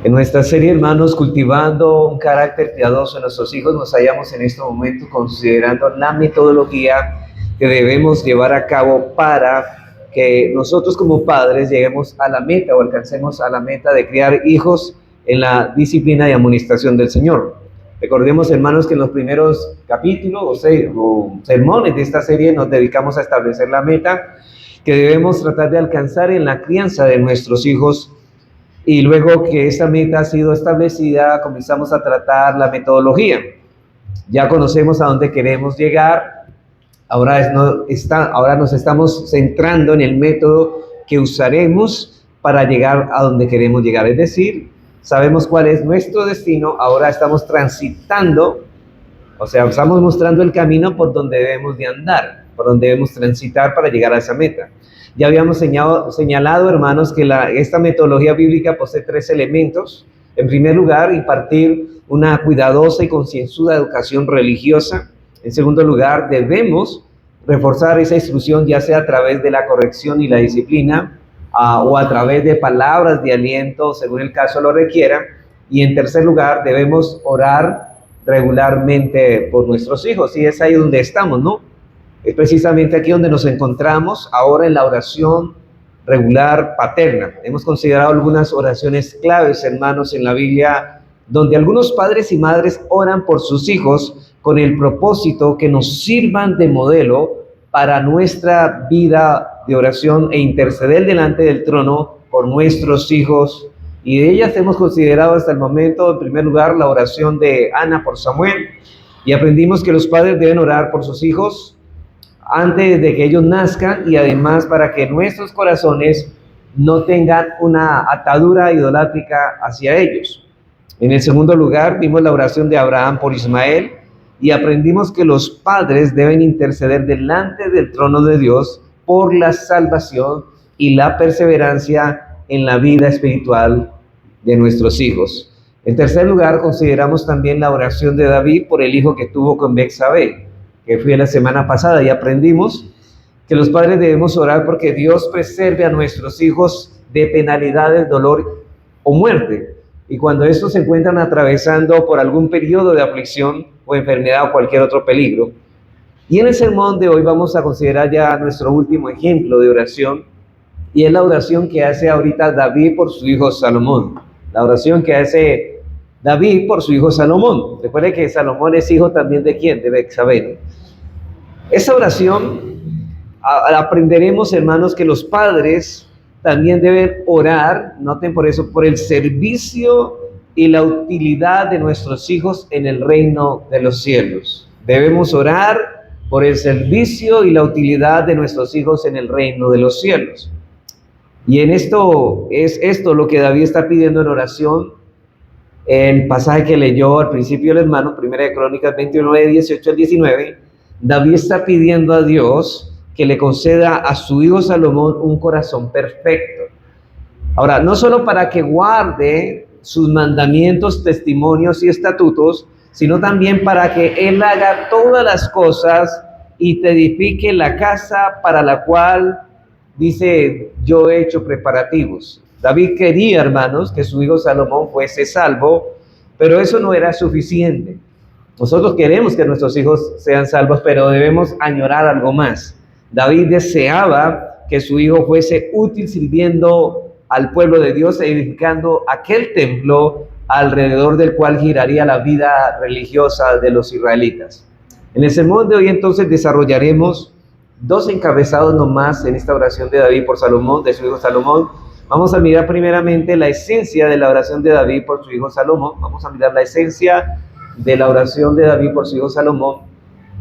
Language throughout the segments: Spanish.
En nuestra serie, hermanos, cultivando un carácter piadoso en nuestros hijos, nos hallamos en este momento considerando la metodología que debemos llevar a cabo para que nosotros como padres lleguemos a la meta o alcancemos a la meta de criar hijos en la disciplina y amonestación del Señor. Recordemos, hermanos, que en los primeros capítulos o sermones de esta serie nos dedicamos a establecer la meta que debemos tratar de alcanzar en la crianza de nuestros hijos. Y luego que esta meta ha sido establecida, comenzamos a tratar la metodología. Ya conocemos a dónde queremos llegar. Ahora nos estamos centrando en el método que usaremos para llegar a donde queremos llegar. Es decir, sabemos cuál es nuestro destino. Ahora estamos transitando, o sea, estamos mostrando el camino por donde debemos de andar, por donde debemos transitar para llegar a esa meta. Ya habíamos señalado, hermanos, que esta metodología bíblica posee 3 elementos. En primer lugar, impartir una cuidadosa y concienzuda educación religiosa. En segundo lugar, debemos reforzar esa instrucción, ya sea a través de la corrección y la disciplina, o a través de palabras de aliento, según el caso lo requiera. Y en tercer lugar, debemos orar regularmente por nuestros hijos. Y es ahí donde estamos, ¿no? Es precisamente aquí donde nos encontramos ahora en la oración regular paterna. Hemos considerado algunas oraciones claves, hermanos, en la Biblia, donde algunos padres y madres oran por sus hijos con el propósito que nos sirvan de modelo para nuestra vida de oración e interceder delante del trono por nuestros hijos. Y de ellas hemos considerado hasta el momento, en primer lugar, la oración de Ana por Samuel. Y aprendimos que los padres deben orar por sus hijos antes de que ellos nazcan, y además para que nuestros corazones no tengan una atadura idolátrica hacia ellos. En el segundo lugar, vimos la oración de Abraham por Ismael, y aprendimos que los padres deben interceder delante del trono de Dios por la salvación y la perseverancia en la vida espiritual de nuestros hijos. En tercer lugar, consideramos también la oración de David por el hijo que tuvo con Betsabé, que fue la semana pasada, y aprendimos que los padres debemos orar porque Dios preserve a nuestros hijos de penalidades, dolor o muerte. Y cuando estos se encuentran atravesando por algún periodo de aflicción o enfermedad o cualquier otro peligro. Y en el sermón de hoy vamos a considerar ya nuestro último ejemplo de oración, y es la oración que hace ahorita David por su hijo Salomón. La oración que hace David por su hijo Salomón. Recuerde que Salomón es hijo también de ¿quién? De Betsabé. Esa oración aprenderemos, hermanos, que los padres también deben orar, noten por eso, por el servicio y la utilidad de nuestros hijos en el reino de los cielos. Debemos orar por el servicio y la utilidad de nuestros hijos en el reino de los cielos. Y en esto lo que David está pidiendo en oración. El pasaje que leyó al principio el hermano, 1 Crónicas 29, 18 al 19, David está pidiendo a Dios que le conceda a su hijo Salomón un corazón perfecto. Ahora, no solo para que guarde sus mandamientos, testimonios y estatutos, sino también para que él haga todas las cosas y te edifique la casa para la cual, dice, yo he hecho preparativos. David quería, hermanos, que su hijo Salomón fuese salvo, pero eso no era suficiente. Nosotros queremos que nuestros hijos sean salvos, pero debemos añorar algo más. David deseaba que su hijo fuese útil sirviendo al pueblo de Dios, edificando aquel templo alrededor del cual giraría la vida religiosa de los israelitas. En el sermón de hoy entonces desarrollaremos 2 encabezados nomás en esta oración de David por Salomón, de su hijo Salomón. Vamos a mirar primeramente la esencia de la oración de David por su hijo Salomón. Vamos a mirar la esencia de la oración de David por su hijo Salomón.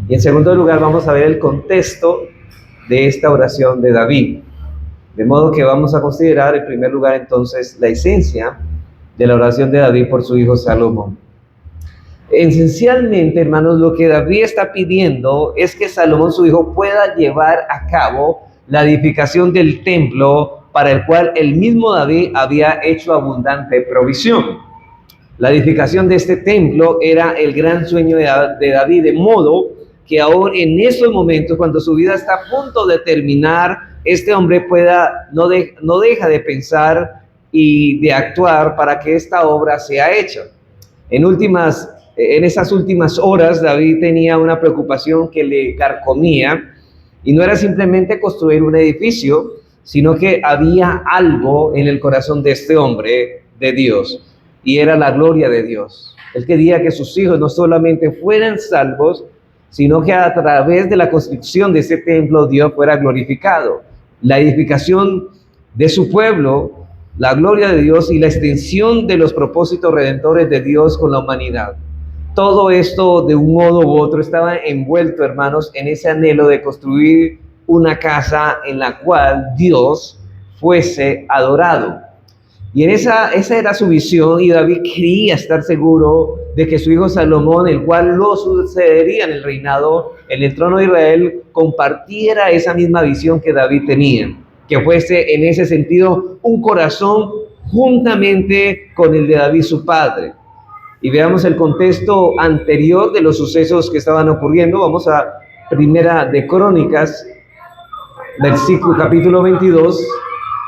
Y en segundo lugar vamos a ver el contexto de esta oración de David. De modo que vamos a considerar en primer lugar entonces la esencia de la oración de David por su hijo Salomón. Esencialmente, hermanos, lo que David está pidiendo es que Salomón, su hijo, pueda llevar a cabo la edificación del templo para el cual el mismo David había hecho abundante provisión. La edificación de este templo era el gran sueño de David, de modo que aún en esos momentos, cuando su vida está a punto de terminar, este hombre no deja de pensar y de actuar para que esta obra sea hecha. En esas últimas horas, David tenía una preocupación que le carcomía, y no era simplemente construir un edificio, sino que había algo en el corazón de este hombre de Dios, y era la gloria de Dios. Él quería que sus hijos no solamente fueran salvos, sino que a través de la construcción de ese templo Dios fuera glorificado. La edificación de su pueblo, la gloria de Dios y la extensión de los propósitos redentores de Dios con la humanidad. Todo esto, de un modo u otro, estaba envuelto, hermanos, en ese anhelo de construir una casa en la cual Dios fuese adorado. Y esa era su visión, y David quería estar seguro de que su hijo Salomón, el cual lo sucedería en el reinado, en el trono de Israel, compartiera esa misma visión que David tenía, que fuese en ese sentido un corazón juntamente con el de David su padre. Y veamos el contexto anterior de los sucesos que estaban ocurriendo. Vamos a Primera de Crónicas, capítulo 22,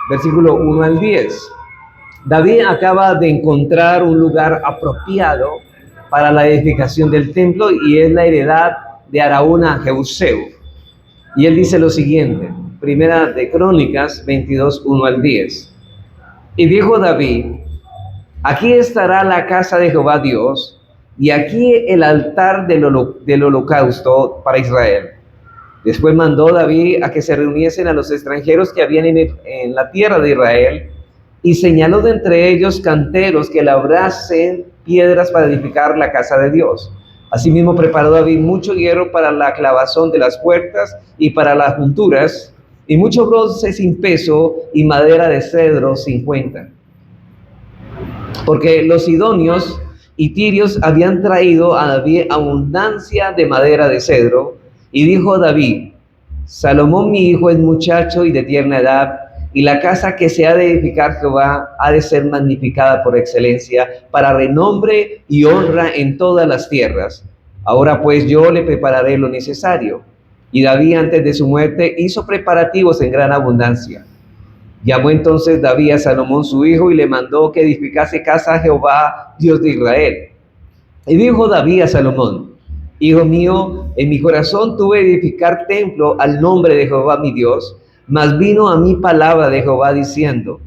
versículo 1 al 10. David acaba de encontrar un lugar apropiado para la edificación del templo, y es la heredad de Araúna Jebuseo. Y él dice lo siguiente, Primera de Crónicas 22, 1 al 10. Y dijo David: aquí estará la casa de Jehová Dios, y aquí el altar del holocausto para Israel. Después mandó David a que se reuniesen a los extranjeros que habían en la tierra de Israel, y señaló de entre ellos canteros que labrasen piedras para edificar la casa de Dios. Asimismo preparó David mucho hierro para la clavazón de las puertas y para las junturas, y mucho bronce sin peso y madera de cedro sin cuenta. Porque los sidonios y tirios habían traído a David abundancia de madera de cedro, y dijo David: Salomón mi hijo es muchacho y de tierna edad, y la casa que se ha de edificar Jehová ha de ser magnificada por excelencia, para renombre y honra en todas las tierras. Ahora pues yo le prepararé lo necesario. Y David antes de su muerte hizo preparativos en gran abundancia. Llamó entonces David a Salomón su hijo y le mandó que edificase casa a Jehová, Dios de Israel. Y dijo David a Salomón: hijo mío, en mi corazón tuve edificar templo al nombre de Jehová mi Dios, mas vino a mí palabra de Jehová diciendo: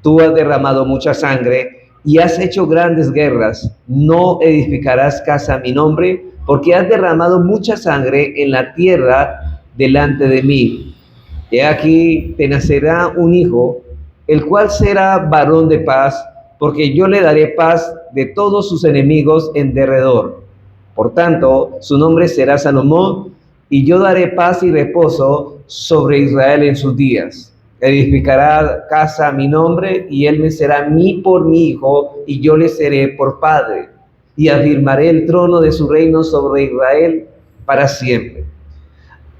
tú has derramado mucha sangre y has hecho grandes guerras, no edificarás casa a mi nombre, porque has derramado mucha sangre en la tierra delante de mí. He aquí te nacerá un hijo, el cual será varón de paz, porque yo le daré paz de todos sus enemigos en derredor. Por tanto, su nombre será Salomón, y yo daré paz y reposo sobre Israel en sus días. Edificará casa a mi nombre, y él me será a mí por mi hijo, y yo le seré por padre. Y afirmaré el trono de su reino sobre Israel para siempre.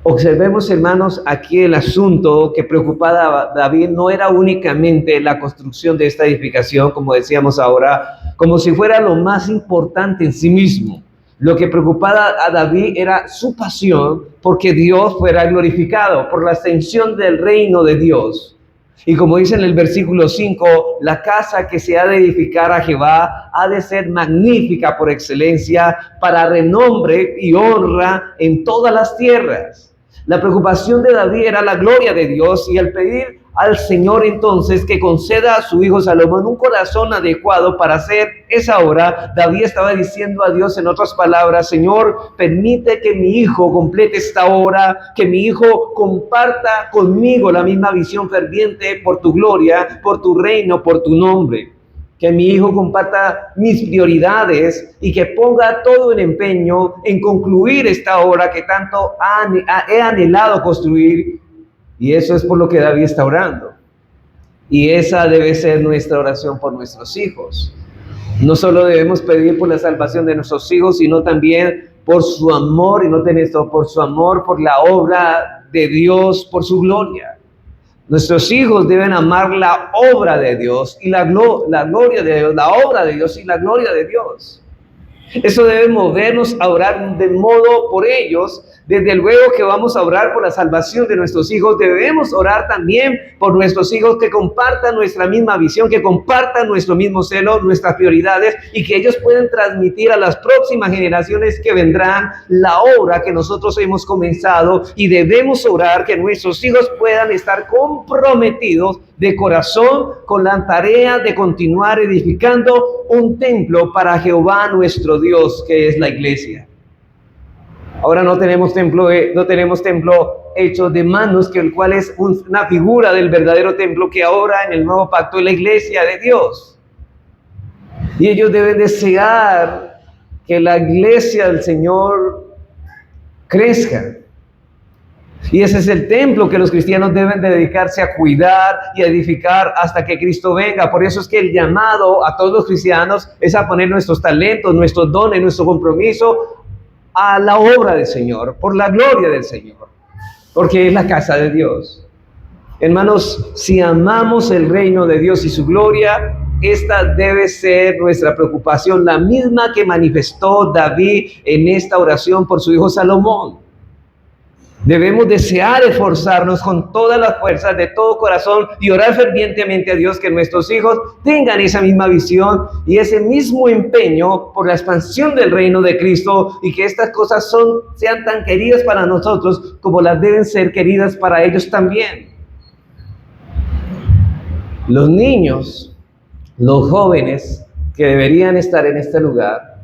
Observemos, hermanos, aquí el asunto que preocupaba a David no era únicamente la construcción de esta edificación, como decíamos ahora, como si fuera lo más importante en sí mismo. Lo que preocupaba a David era su pasión porque Dios fuera glorificado, por la extensión del reino de Dios. Y como dice en el versículo 5, la casa que se ha de edificar a Jehová ha de ser magnífica por excelencia, para renombre y honra en todas las tierras. La preocupación de David era la gloria de Dios, y al pedir al Señor entonces que conceda a su hijo Salomón un corazón adecuado para hacer esa obra, David estaba diciendo a Dios, en otras palabras: Señor, permite que mi hijo complete esta obra, que mi hijo comparta conmigo la misma visión ferviente por tu gloria, por tu reino, por tu nombre. Que mi hijo comparta mis prioridades y que ponga todo el empeño en concluir esta obra que tanto he anhelado construir. Y eso es por lo que David está orando. Y esa debe ser nuestra oración por nuestros hijos. No solo debemos pedir por la salvación de nuestros hijos, sino también por su amor, y noten esto, por su amor, por la obra de Dios, por su gloria. Nuestros hijos deben amar la obra de Dios y la gloria de Dios, la obra de Dios y la gloria de Dios. Eso debe movernos a orar de modo por ellos, Desde luego que vamos a orar por la salvación de nuestros hijos. Debemos orar también por nuestros hijos que compartan nuestra misma visión, que compartan nuestro mismo celo, nuestras prioridades, y que ellos puedan transmitir a las próximas generaciones que vendrán la obra que nosotros hemos comenzado. Y debemos orar que nuestros hijos puedan estar comprometidos de corazón con la tarea de continuar edificando un templo para Jehová nuestro Dios, que es la iglesia. Ahora no tenemos templo hecho de manos, que el cual es una figura del verdadero templo, que ahora en el nuevo pacto es la iglesia de Dios. Y ellos deben desear que la iglesia del Señor crezca. Y ese es el templo que los cristianos deben dedicarse a cuidar y a edificar hasta que Cristo venga. Por eso es que el llamado a todos los cristianos es a poner nuestros talentos, nuestros dones, nuestro compromiso a la obra del Señor, por la gloria del Señor, porque es la casa de Dios. Hermanos, si amamos el reino de Dios y su gloria, esta debe ser nuestra preocupación, la misma que manifestó David en esta oración por su hijo Salomón. Debemos desear esforzarnos con todas las fuerzas de todo corazón y orar fervientemente a Dios que nuestros hijos tengan esa misma visión y ese mismo empeño por la expansión del reino de Cristo, y que estas cosas sean tan queridas para nosotros como las deben ser queridas para ellos también. Los niños, los jóvenes que deberían estar en este lugar,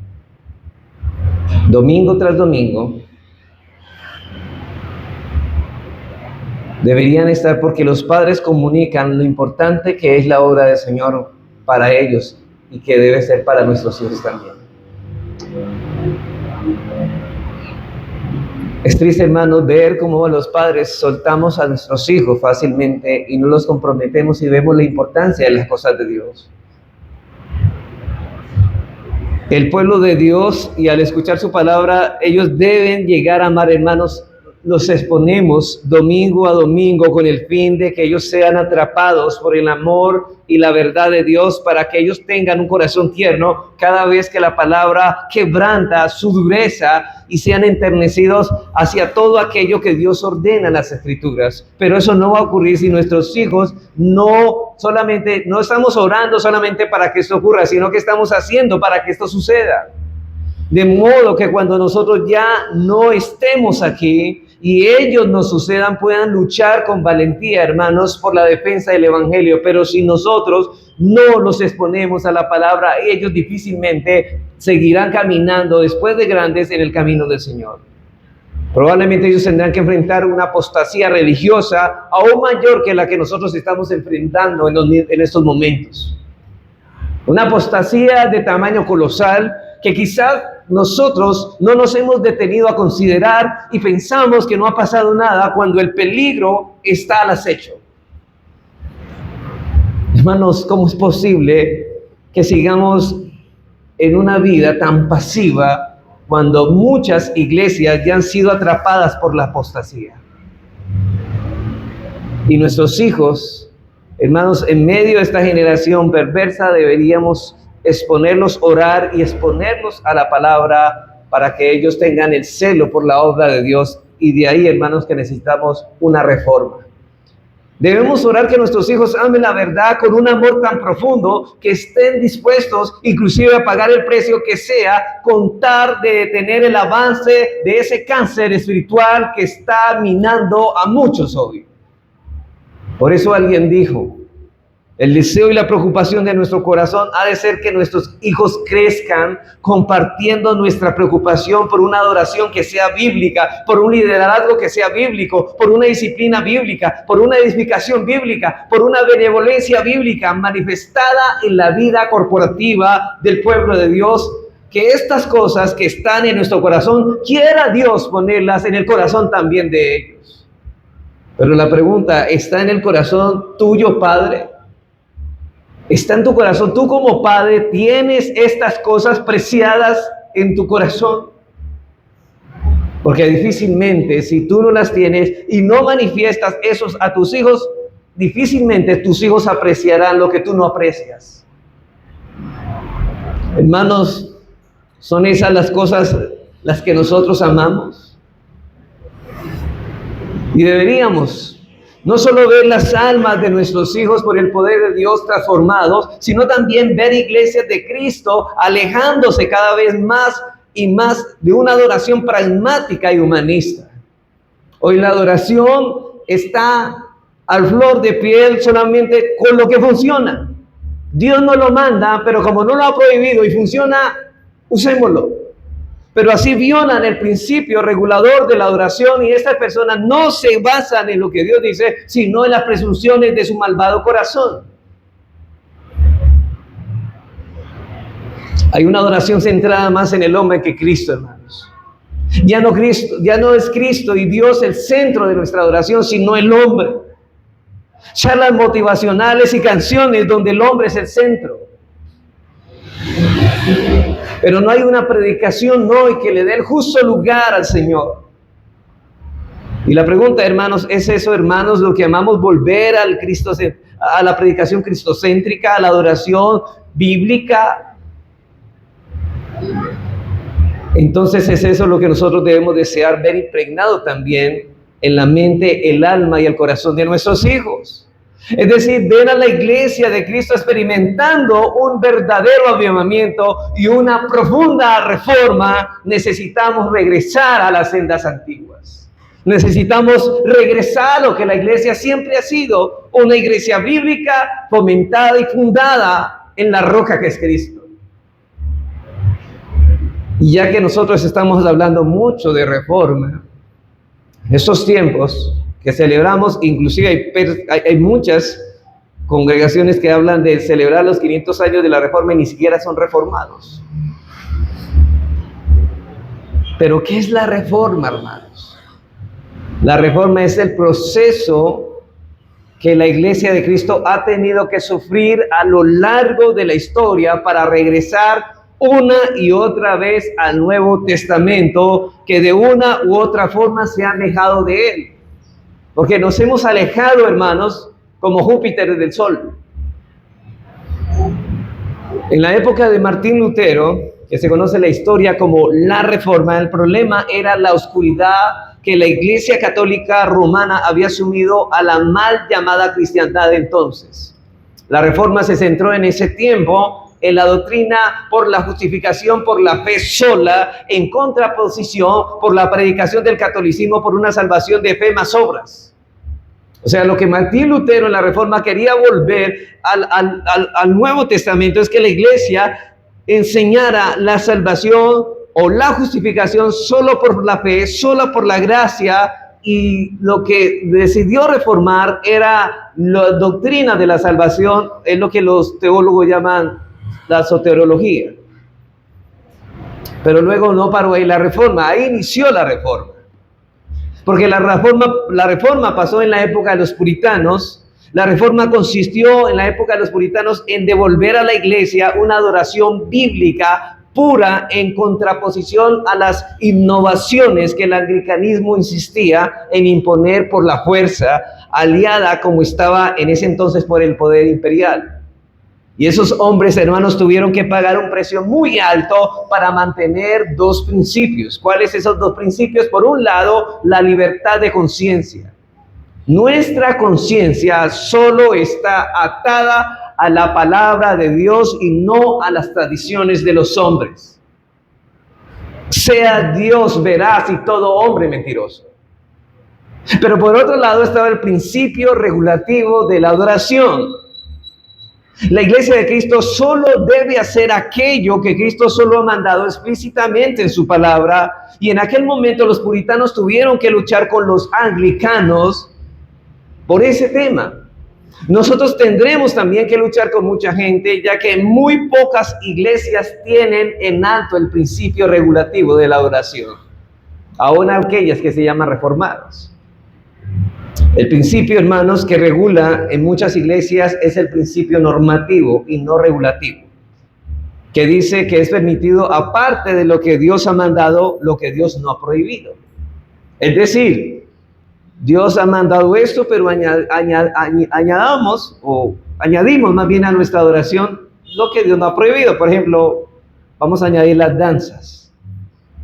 domingo tras domingo, deberían estar porque los padres comunican lo importante que es la obra del Señor para ellos y que debe ser para nuestros hijos también. Es triste, hermanos, ver cómo los padres soltamos a nuestros hijos fácilmente y no los comprometemos y vemos la importancia de las cosas de Dios. El pueblo de Dios, y al escuchar su palabra, ellos deben llegar a amar, hermanos. Los exponemos domingo a domingo con el fin de que ellos sean atrapados por el amor y la verdad de Dios, para que ellos tengan un corazón tierno cada vez que la palabra quebranta su dureza y sean enternecidos hacia todo aquello que Dios ordena en las Escrituras. Pero eso no va a ocurrir si nuestros hijos no estamos orando solamente para que esto ocurra, sino que estamos haciendo para que esto suceda. De modo que cuando nosotros ya no estemos aquí y ellos nos sucedan, puedan luchar con valentía, hermanos, por la defensa del Evangelio. Pero si nosotros no los exponemos a la palabra, ellos difícilmente seguirán caminando después de grandes en el camino del Señor. Probablemente ellos tendrán que enfrentar una apostasía religiosa aún mayor que la que nosotros estamos enfrentando en estos momentos. Una apostasía de tamaño colosal que quizás nosotros no nos hemos detenido a considerar y pensamos que no ha pasado nada cuando el peligro está al acecho. Hermanos, ¿cómo es posible que sigamos en una vida tan pasiva cuando muchas iglesias ya han sido atrapadas por la apostasía? Y nuestros hijos, hermanos, en medio de esta generación perversa, deberíamos exponerlos, orar y exponerlos a la palabra para que ellos tengan el celo por la obra de Dios. Y de ahí, hermanos, que necesitamos una reforma. Debemos orar que nuestros hijos amen la verdad con un amor tan profundo que estén dispuestos inclusive a pagar el precio que sea, con tal de detener el avance de ese cáncer espiritual que está minando a muchos hoy. Por eso alguien dijo: el deseo y la preocupación de nuestro corazón ha de ser que nuestros hijos crezcan compartiendo nuestra preocupación por una adoración que sea bíblica, por un liderazgo que sea bíblico, por una disciplina bíblica, por una edificación bíblica, por una benevolencia bíblica manifestada en la vida corporativa del pueblo de Dios. Que estas cosas que están en nuestro corazón, quiera Dios ponerlas en el corazón también de ellos. Pero la pregunta, ¿está en el corazón tuyo, Padre? ¿Está en tu corazón? Tú como padre tienes estas cosas preciadas en tu corazón. Porque difícilmente, si tú no las tienes y no manifiestas esos a tus hijos, difícilmente tus hijos apreciarán lo que tú no aprecias. Hermanos, ¿son esas las cosas las que nosotros amamos? Y deberíamos no solo ver las almas de nuestros hijos por el poder de Dios transformados, sino también ver iglesias de Cristo alejándose cada vez más y más de una adoración pragmática y humanista. Hoy la adoración está al flor de piel solamente con lo que funciona. Dios no lo manda, pero como no lo ha prohibido y funciona, usémoslo. Pero así violan el principio regulador de la adoración y estas personas no se basan en lo que Dios dice, sino en las presunciones de su malvado corazón. Hay una adoración centrada más en el hombre que Cristo, hermanos. Ya no es Cristo y Dios el centro de nuestra adoración, sino el hombre. Charlas motivacionales y canciones donde el hombre es el centro. Pero no hay una predicación hoy que le dé el justo lugar al Señor. Y la pregunta, hermanos, ¿es eso, hermanos, lo que llamamos volver al Cristo, a la predicación cristocéntrica, a la adoración bíblica? Entonces es eso lo que nosotros debemos desear ver impregnado también en la mente, el alma y el corazón de nuestros hijos. Es decir, ver a la iglesia de Cristo experimentando un verdadero avivamiento y una profunda reforma. Necesitamos regresar a las sendas antiguas. Necesitamos regresar a lo que la iglesia siempre ha sido, una iglesia bíblica fomentada y fundada en la roca que es Cristo. Y ya que nosotros estamos hablando mucho de reforma, estos tiempos que celebramos, inclusive hay muchas congregaciones que hablan de celebrar los 500 años de la Reforma y ni siquiera son reformados. Pero ¿qué es la Reforma, hermanos? La Reforma es el proceso que la Iglesia de Cristo ha tenido que sufrir a lo largo de la historia para regresar una y otra vez al Nuevo Testamento, que de una u otra forma se ha alejado de él. Porque nos hemos alejado, hermanos, como Júpiter del Sol. En la época de Martín Lutero, que se conoce la historia como la Reforma, el problema era la oscuridad que la Iglesia Católica Romana había sumido a la mal llamada cristiandad de entonces. La Reforma se centró en ese tiempo en la doctrina por la justificación por la fe sola, en contraposición por la predicación del catolicismo por una salvación de fe más obras. O sea, lo que Martín Lutero en la Reforma quería volver al Nuevo Testamento es que la iglesia enseñara la salvación o la justificación solo por la fe, solo por la gracia, y lo que decidió reformar era la doctrina de la salvación, es lo que los teólogos llaman la soteriología. Pero luego no paró ahí la reforma, ahí inició la reforma. Porque la reforma pasó en la época de los puritanos. La reforma consistió en la época de los puritanos en devolver a la iglesia una adoración bíblica pura en contraposición a las innovaciones que el anglicanismo insistía en imponer por la fuerza, aliada como estaba en ese entonces por el poder imperial. Y esos hombres, hermanos, tuvieron que pagar un precio muy alto para mantener dos principios. ¿Cuáles esos dos principios? Por un lado, la libertad de conciencia. Nuestra conciencia solo está atada a la palabra de Dios y no a las tradiciones de los hombres. Sea Dios veraz y todo hombre mentiroso. Pero por otro lado estaba el principio regulativo de la adoración. La iglesia de Cristo solo debe hacer aquello que Cristo solo ha mandado explícitamente en su palabra. Y en aquel momento los puritanos tuvieron que luchar con los anglicanos por ese tema. Nosotros tendremos también que luchar con mucha gente, ya que muy pocas iglesias tienen en alto el principio regulativo de la adoración, aún aquellas que se llaman reformadas. El principio, hermanos, que regula en muchas iglesias es el principio normativo y no regulativo, que dice que es permitido, aparte de lo que Dios ha mandado, lo que Dios no ha prohibido. Es decir, Dios ha mandado esto, pero añadimos más bien a nuestra adoración lo que Dios no ha prohibido. Por ejemplo, vamos a añadir las danzas.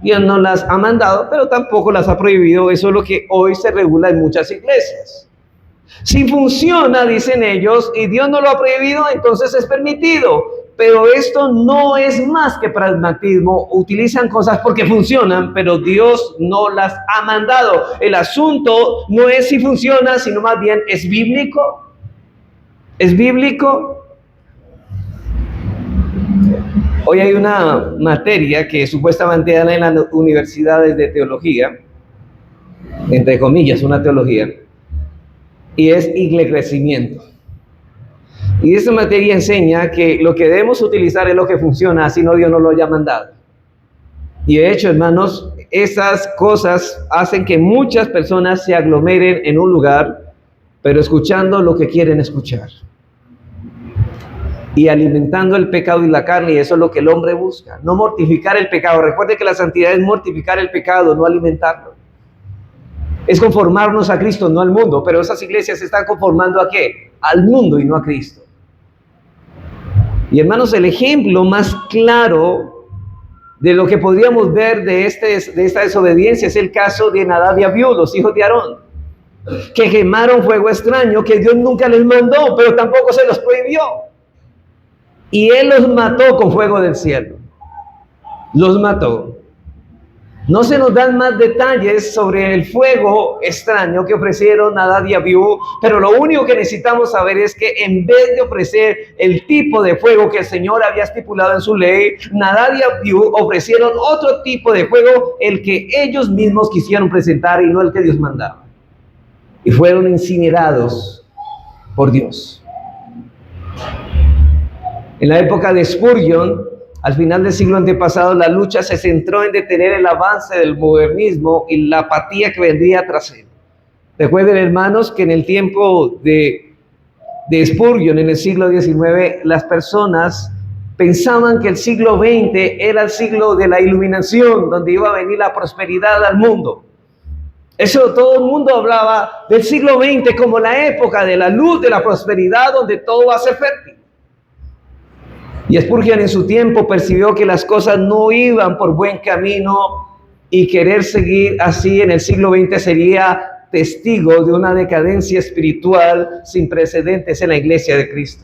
Dios no las ha mandado, pero tampoco las ha prohibido. Eso es lo que hoy se regula en muchas iglesias. Si funciona, dicen ellos, y Dios no lo ha prohibido, entonces es permitido. Pero esto no es más que pragmatismo. Utilizan cosas porque funcionan, pero Dios no las ha mandado. El asunto no es si funciona, sino más bien, ¿es bíblico? ¿Es bíblico? Hoy hay una materia que supuestamente dan en las universidades de teología, entre comillas, una teología, y es iglesiamiento. Y esta materia enseña que lo que debemos utilizar es lo que funciona, así no Dios no lo haya mandado. Y de hecho, hermanos, esas cosas hacen que muchas personas se aglomeren en un lugar, pero escuchando lo que quieren escuchar. Y alimentando el pecado y la carne, y eso es lo que el hombre busca, no mortificar el pecado. Recuerde que la santidad es mortificar el pecado, no alimentarlo. Es conformarnos a Cristo, no al mundo, pero esas iglesias se están conformando ¿a qué? Al mundo y no a Cristo. Y hermanos, el ejemplo más claro de lo que podríamos ver de esta desobediencia es el caso de Nadab y Abiú, los hijos de Aarón, que quemaron fuego extraño que Dios nunca les mandó, pero tampoco se los prohibió. Y Él los mató con fuego del cielo. Los mató. No se nos dan más detalles sobre el fuego extraño que ofrecieron Nadab y Abiú, pero lo único que necesitamos saber es que en vez de ofrecer el tipo de fuego que el Señor había estipulado en su ley, Nadab y Abiú ofrecieron otro tipo de fuego, el que ellos mismos quisieron presentar y no el que Dios mandaba. Y fueron incinerados por Dios. En la época de Spurgeon, al final del siglo antepasado, la lucha se centró en detener el avance del modernismo y la apatía que vendría tras él. Recuerden, hermanos, que en el tiempo de Spurgeon, en el siglo XIX, las personas pensaban que el siglo XX era el siglo de la iluminación, donde iba a venir la prosperidad al mundo. Eso, todo el mundo hablaba del siglo XX como la época de la luz, de la prosperidad, donde todo va a ser fértil. Y Spurgeon en su tiempo percibió que las cosas no iban por buen camino y querer seguir así en el siglo XX sería testigo de una decadencia espiritual sin precedentes en la iglesia de Cristo.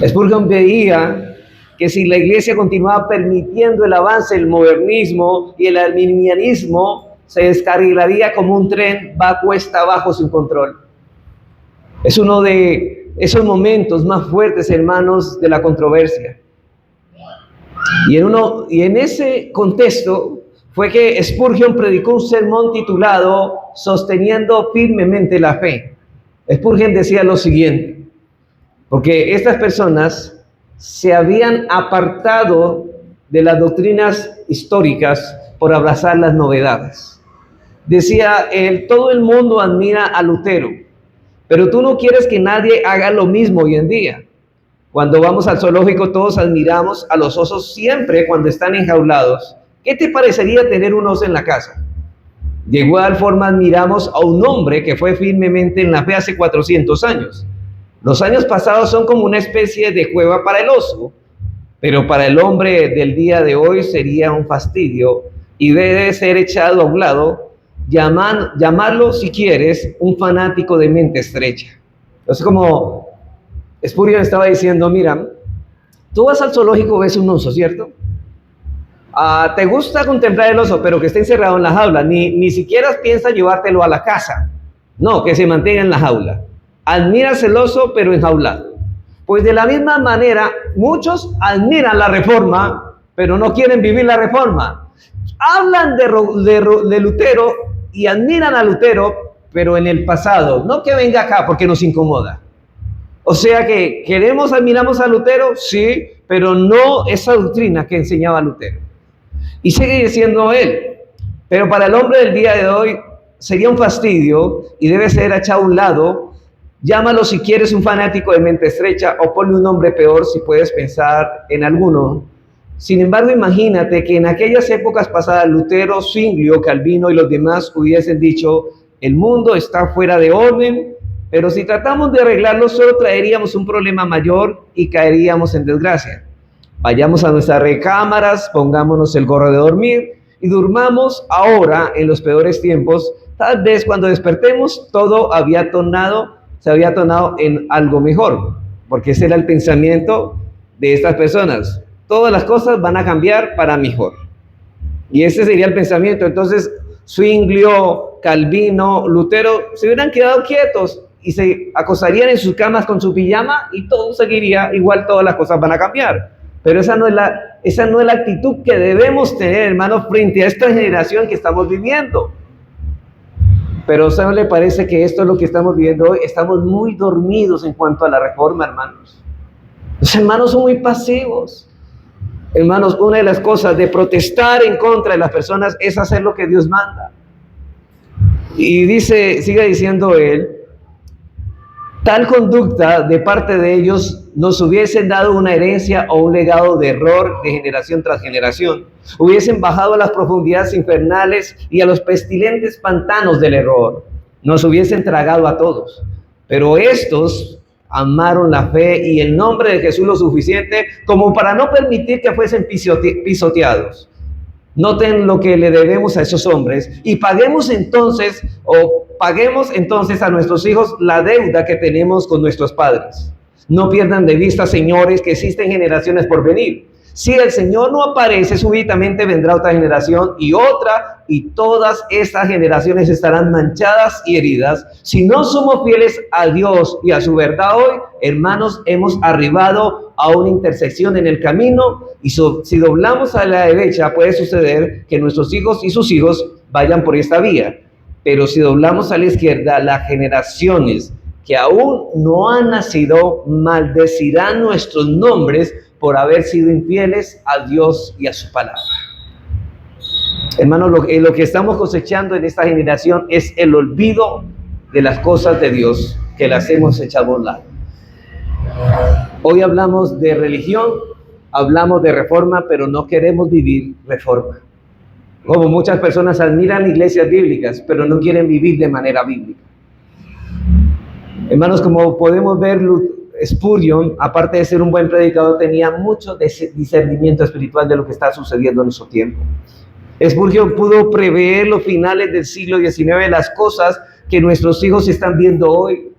Spurgeon veía que si la iglesia continuaba permitiendo el avance del modernismo y el arminianismo, se descarrilaría como un tren va cuesta abajo sin control. Es uno de esos momentos más fuertes, hermanos, de la controversia. Y en ese contexto fue que Spurgeon predicó un sermón titulado Sosteniendo firmemente la fe. Spurgeon decía lo siguiente, porque estas personas se habían apartado de las doctrinas históricas por abrazar las novedades. Decía él, todo el mundo admira a Lutero, pero tú no quieres que nadie haga lo mismo hoy en día. Cuando vamos al zoológico todos admiramos a los osos siempre cuando están enjaulados. ¿Qué te parecería tener un oso en la casa? De igual forma admiramos a un hombre que fue firmemente en la fe hace 400 años. Los años pasados son como una especie de cueva para el oso, pero para el hombre del día de hoy sería un fastidio y debe ser echado a un lado. Llamarlo, si quieres, un fanático de mente estrecha. Entonces, como Spurgeon estaba diciendo, mira, tú vas al zoológico, ves un oso, ¿cierto? Te gusta contemplar el oso, pero que esté encerrado en la jaula. Ni siquiera piensas llevártelo a la casa. No, que se mantenga en la jaula. Admiras el oso, pero enjaulado. Pues de la misma manera, muchos admiran la reforma, pero no quieren vivir la reforma. Hablan de Lutero y admiran a Lutero, pero en el pasado, no que venga acá porque nos incomoda. O sea que admiramos a Lutero, sí, pero no esa doctrina que enseñaba Lutero. Y sigue diciendo él, pero para el hombre del día de hoy sería un fastidio y debe ser echado a un lado. Llámalo si quieres un fanático de mente estrecha o ponle un nombre peor si puedes pensar en alguno. Sin embargo, imagínate que en aquellas épocas pasadas Lutero, Zwinglio, Calvino y los demás hubiesen dicho, el mundo está fuera de orden, pero si tratamos de arreglarlo solo traeríamos un problema mayor y caeríamos en desgracia. Vayamos a nuestras recámaras, pongámonos el gorro de dormir y durmamos ahora en los peores tiempos. Tal vez cuando despertemos todo se había tornado en algo mejor, porque ese era el pensamiento de estas personas. Todas las cosas van a cambiar para mejor. Y ese sería el pensamiento. Entonces, Zwinglio, Calvino, Lutero se hubieran quedado quietos y se acostarían en sus camas con su pijama y todo seguiría igual, todas las cosas van a cambiar. Pero esa no es la actitud que debemos tener, hermanos, frente a esta generación que estamos viviendo. Pero ¿a usted no le parece que esto es lo que estamos viviendo hoy? Estamos muy dormidos en cuanto a la reforma, hermanos. Los hermanos son muy pasivos. Hermanos, una de las cosas de protestar en contra de las personas es hacer lo que Dios manda. Y sigue diciendo él, tal conducta de parte de ellos nos hubiesen dado una herencia o un legado de error de generación tras generación. Hubiesen bajado a las profundidades infernales y a los pestilentes pantanos del error. Nos hubiesen tragado a todos. Pero estos amaron la fe y el nombre de Jesús lo suficiente como para no permitir que fuesen pisoteados. Noten lo que le debemos a esos hombres y paguemos entonces a nuestros hijos la deuda que tenemos con nuestros padres. No pierdan de vista, señores, que existen generaciones por venir. Si el Señor no aparece, súbitamente vendrá otra generación y otra, y todas estas generaciones estarán manchadas y heridas. Si no somos fieles a Dios y a su verdad hoy, hermanos, hemos arribado a una intersección en el camino, y si doblamos a la derecha, puede suceder que nuestros hijos y sus hijos vayan por esta vía. Pero si doblamos a la izquierda, las generaciones que aún no han nacido maldecirán nuestros nombres por haber sido infieles a Dios y a su palabra. Hermanos, lo que estamos cosechando en esta generación es el olvido de las cosas de Dios, que las hemos echado a un lado. Hoy hablamos de religión, hablamos de reforma, pero no queremos vivir reforma. Como muchas personas admiran iglesias bíblicas, pero no quieren vivir de manera bíblica. Hermanos, como podemos ver, Spurgeon, aparte de ser un buen predicador, tenía mucho discernimiento espiritual de lo que está sucediendo en nuestro tiempo. Spurgeon pudo prever los finales del siglo XIX, las cosas que nuestros hijos están viendo hoy.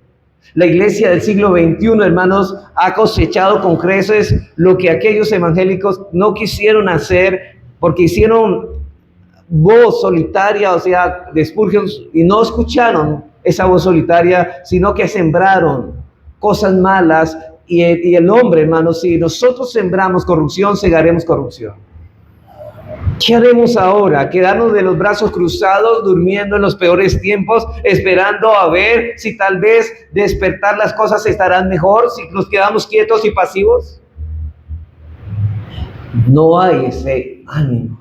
La iglesia del siglo XXI, hermanos, ha cosechado con creces lo que aquellos evangélicos no quisieron hacer, porque hicieron voz solitaria, o sea, de Spurgeon, y no escucharon esa voz solitaria, sino que sembraron cosas malas, y el hombre, hermanos, si nosotros sembramos corrupción, segaremos corrupción. ¿Qué haremos ahora? ¿Quedarnos de los brazos cruzados, durmiendo en los peores tiempos, esperando a ver si tal vez despertar las cosas estarán mejor, si nos quedamos quietos y pasivos? No hay ese ánimo.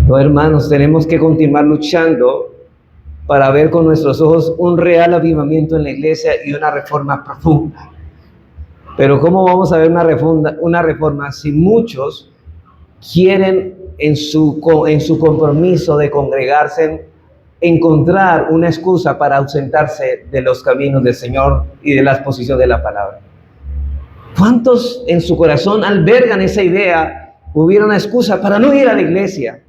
No, hermanos, tenemos que continuar luchando para ver con nuestros ojos un real avivamiento en la iglesia y una reforma profunda. Pero ¿cómo vamos a ver una reforma si muchos quieren en su compromiso de congregarse encontrar una excusa para ausentarse de los caminos del Señor y de la exposición de la palabra? ¿Cuántos en su corazón albergan esa idea? Hubiera una excusa para no ir a la iglesia.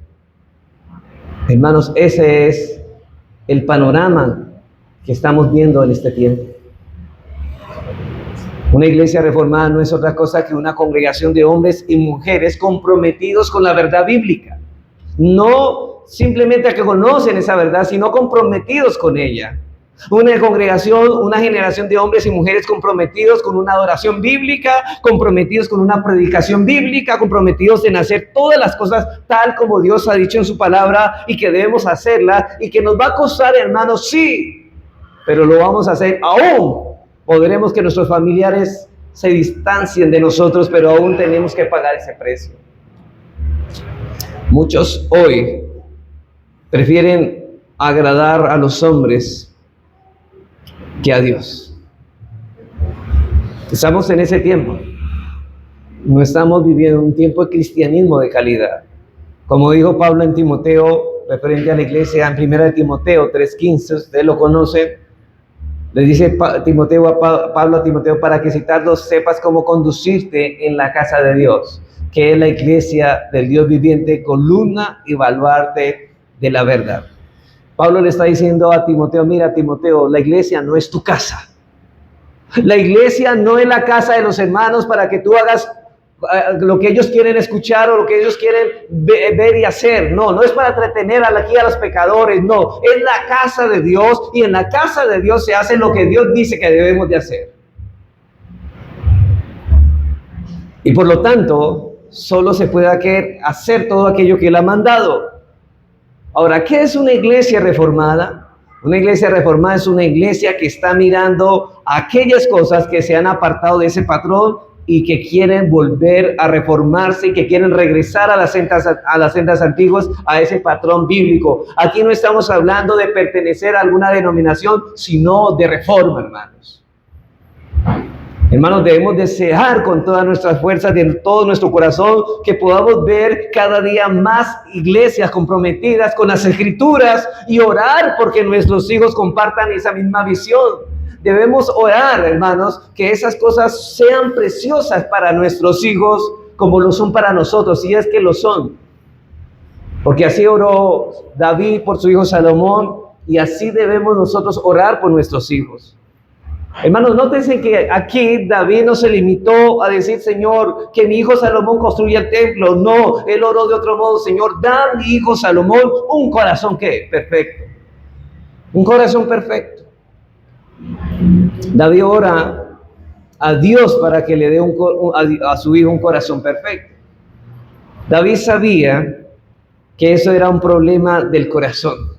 Hermanos, ese es el panorama que estamos viendo en este tiempo. Una iglesia reformada no es otra cosa que una congregación de hombres y mujeres comprometidos con la verdad bíblica. No simplemente que conocen esa verdad, sino comprometidos con ella. Una congregación, una generación de hombres y mujeres comprometidos con una adoración bíblica, comprometidos con una predicación bíblica, comprometidos en hacer todas las cosas tal como Dios ha dicho en su palabra y que debemos hacerla, y que nos va a costar, hermanos, sí, pero lo vamos a hacer aún. Podremos que nuestros familiares se distancien de nosotros, pero aún tenemos que pagar ese precio. Muchos hoy prefieren agradar a los hombres que a Dios. Estamos en ese tiempo. No estamos viviendo un tiempo de cristianismo de calidad. Como dijo Pablo en Timoteo, referente a la iglesia, en 1 Timoteo 3:15, ustedes lo conocen. Le dice Pablo a Timoteo, para que citarlo, sepas cómo conducirte en la casa de Dios, que es la iglesia del Dios viviente, columna y baluarte de la verdad. Pablo le está diciendo a Timoteo, mira Timoteo, la iglesia no es tu casa. La iglesia no es la casa de los hermanos para que tú hagas lo que ellos quieren escuchar o lo que ellos quieren ver y hacer. No, no es para entretener aquí a los pecadores, no, es la casa de Dios, y en la casa de Dios se hace lo que Dios dice que debemos de hacer. Y por lo tanto, solo se puede hacer todo aquello que Él ha mandado. Ahora, ¿qué es una iglesia reformada? Una iglesia reformada es una iglesia que está mirando aquellas cosas que se han apartado de ese patrón y que quieren volver a reformarse y que quieren regresar a las sendas antiguas, a ese patrón bíblico. Aquí no estamos hablando de pertenecer a alguna denominación, sino de reforma, hermanos. Hermanos, debemos desear con todas nuestras fuerzas, de todo nuestro corazón, que podamos ver cada día más iglesias comprometidas con las Escrituras y orar porque nuestros hijos compartan esa misma visión. Debemos orar, hermanos, que esas cosas sean preciosas para nuestros hijos como lo son para nosotros, si es que lo son. Porque así oró David por su hijo Salomón, y así debemos nosotros orar por nuestros hijos. Hermanos, nótense que aquí David no se limitó a decir, Señor, que mi hijo Salomón construya el templo. No, él oró de otro modo, Señor, da a mi hijo Salomón un corazón ¿qué? Perfecto. Un corazón perfecto. David ora a Dios para que le dé a su hijo un corazón perfecto. David sabía que eso era un problema del corazón.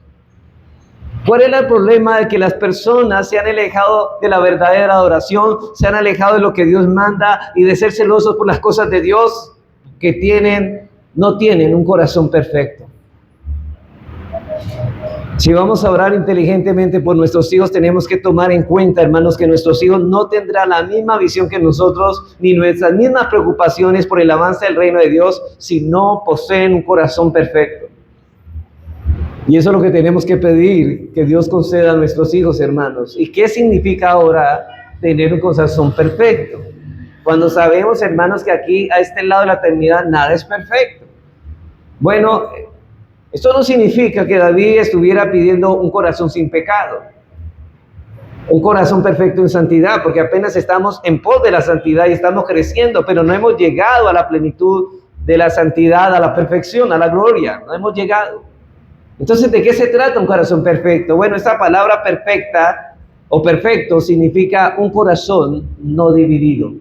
¿Cuál era el problema? De que las personas se han alejado de la verdadera adoración, se han alejado de lo que Dios manda y de ser celosos por las cosas de Dios, que no tienen un corazón perfecto. Si vamos a orar inteligentemente por nuestros hijos, tenemos que tomar en cuenta, hermanos, que nuestros hijos no tendrán la misma visión que nosotros, ni nuestras mismas preocupaciones por el avance del reino de Dios, si no poseen un corazón perfecto. Y eso es lo que tenemos que pedir, que Dios conceda a nuestros hijos, hermanos. ¿Y qué significa ahora tener un corazón perfecto? Cuando sabemos, hermanos, que aquí, a este lado de la eternidad, nada es perfecto. Bueno, esto no significa que David estuviera pidiendo un corazón sin pecado, un corazón perfecto en santidad, porque apenas estamos en pos de la santidad y estamos creciendo, pero no hemos llegado a la plenitud de la santidad, a la perfección, a la gloria. No hemos llegado. Entonces, ¿de qué se trata un corazón perfecto? Bueno, esta palabra perfecta o perfecto significa un corazón no dividido.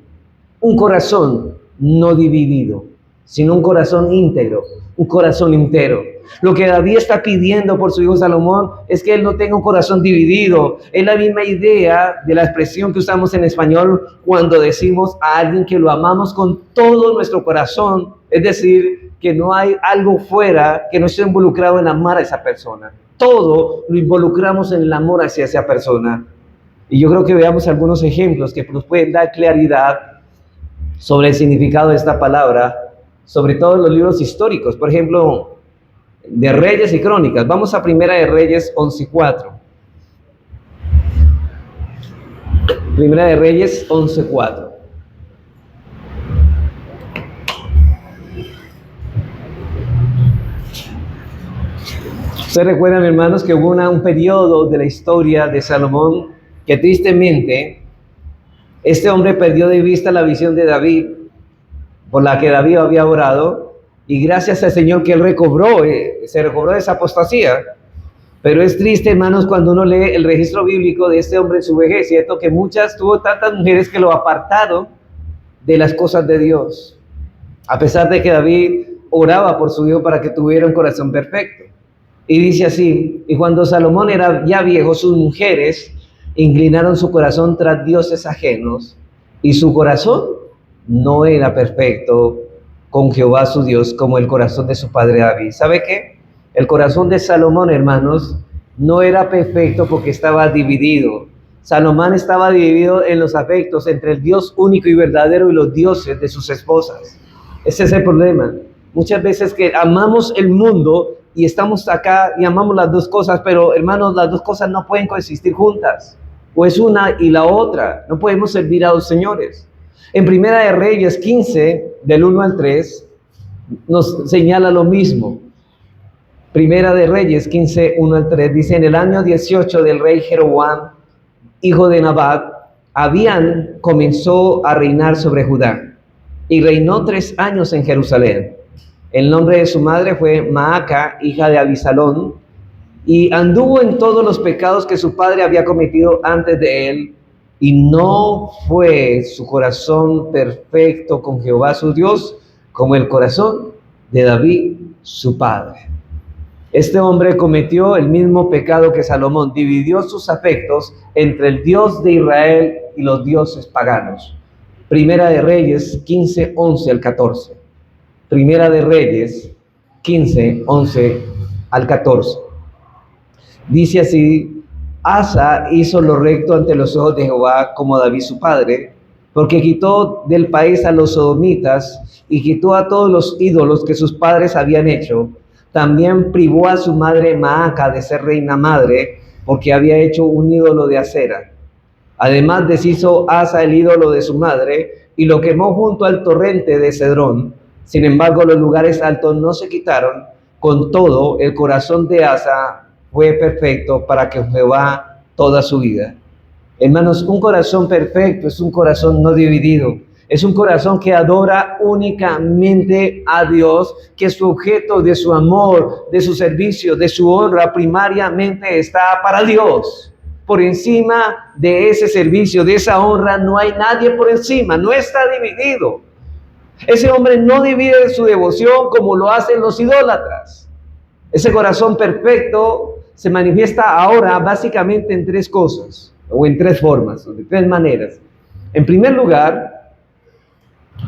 Un corazón no dividido, sino un corazón íntegro, un corazón entero. Lo que David está pidiendo por su hijo Salomón es que él no tenga un corazón dividido. Es la misma idea de la expresión que usamos en español cuando decimos a alguien que lo amamos con todo nuestro corazón. Es decir, que no hay algo fuera que no esté involucrado en amar a esa persona. Todo lo involucramos en el amor hacia esa persona. Y yo creo que veamos algunos ejemplos que nos pueden dar claridad sobre el significado de esta palabra, sobre todo en los libros históricos. Por ejemplo, de Reyes y Crónicas. Vamos a Primera de Reyes 11:4. Primera de Reyes 11:4. Ustedes recuerdan, hermanos, que hubo un periodo de la historia de Salomón que tristemente este hombre perdió de vista la visión de David, por la que David había orado, y gracias al Señor que él se recobró de esa apostasía. Pero es triste, hermanos, cuando uno lee el registro bíblico de este hombre en su vejez, ¿cierto? Que tuvo tantas mujeres que lo apartaron de las cosas de Dios, a pesar de que David oraba por su hijo para que tuviera un corazón perfecto. Y dice así: y cuando Salomón era ya viejo, sus mujeres inclinaron su corazón tras dioses ajenos, y su corazón no era perfecto con Jehová su Dios, como el corazón de su padre David. ¿Sabe qué? El corazón de Salomón, hermanos, no era perfecto porque estaba dividido. Salomón estaba dividido en los afectos entre el Dios único y verdadero y los dioses de sus esposas. Ese es el problema. Muchas veces que amamos el mundo y estamos acá y amamos las dos cosas, pero hermanos, las dos cosas no pueden coexistir juntas. o es una y la otra. No podemos servir a dos señores. En Primera de Reyes 15, del 1 al 3, nos señala lo mismo. Primera de Reyes 15, 1 al 3, dice: en el año 18 del rey Jeroboam, hijo de Nabat, Abían comenzó a reinar sobre Judá, y reinó 3 años en Jerusalén. El nombre de su madre fue Maaca, hija de Abisalón, y anduvo en todos los pecados que su padre había cometido antes de él, y no fue su corazón perfecto con Jehová su Dios, como el corazón de David su padre. Este hombre cometió el mismo pecado que Salomón, dividió sus afectos entre el Dios de Israel y los dioses paganos. Primera de Reyes 15, 11 al 14. Primera de Reyes 15, 11 al 14. Dice así: Asa hizo lo recto ante los ojos de Jehová, como David su padre, porque quitó del país a los sodomitas y quitó a todos los ídolos que sus padres habían hecho. También privó a su madre Maaca de ser reina madre, porque había hecho un ídolo de acera. Además deshizo Asa el ídolo de su madre y lo quemó junto al torrente de Cedrón. Sin embargo, los lugares altos no se quitaron. Con todo, el corazón de Asa fue perfecto para que Jehová toda su vida. Hermanos, un corazón perfecto es un corazón no dividido. Es un corazón que adora únicamente a Dios, que su objeto de su amor, de su servicio, de su honra primariamente está para Dios. Por encima de ese servicio, de esa honra, no hay nadie por encima, no está dividido. Ese hombre no divide su devoción como lo hacen los idólatras. Ese corazón perfecto se manifiesta ahora básicamente en 3 cosas, o en 3 formas, o de 3 maneras. En primer lugar,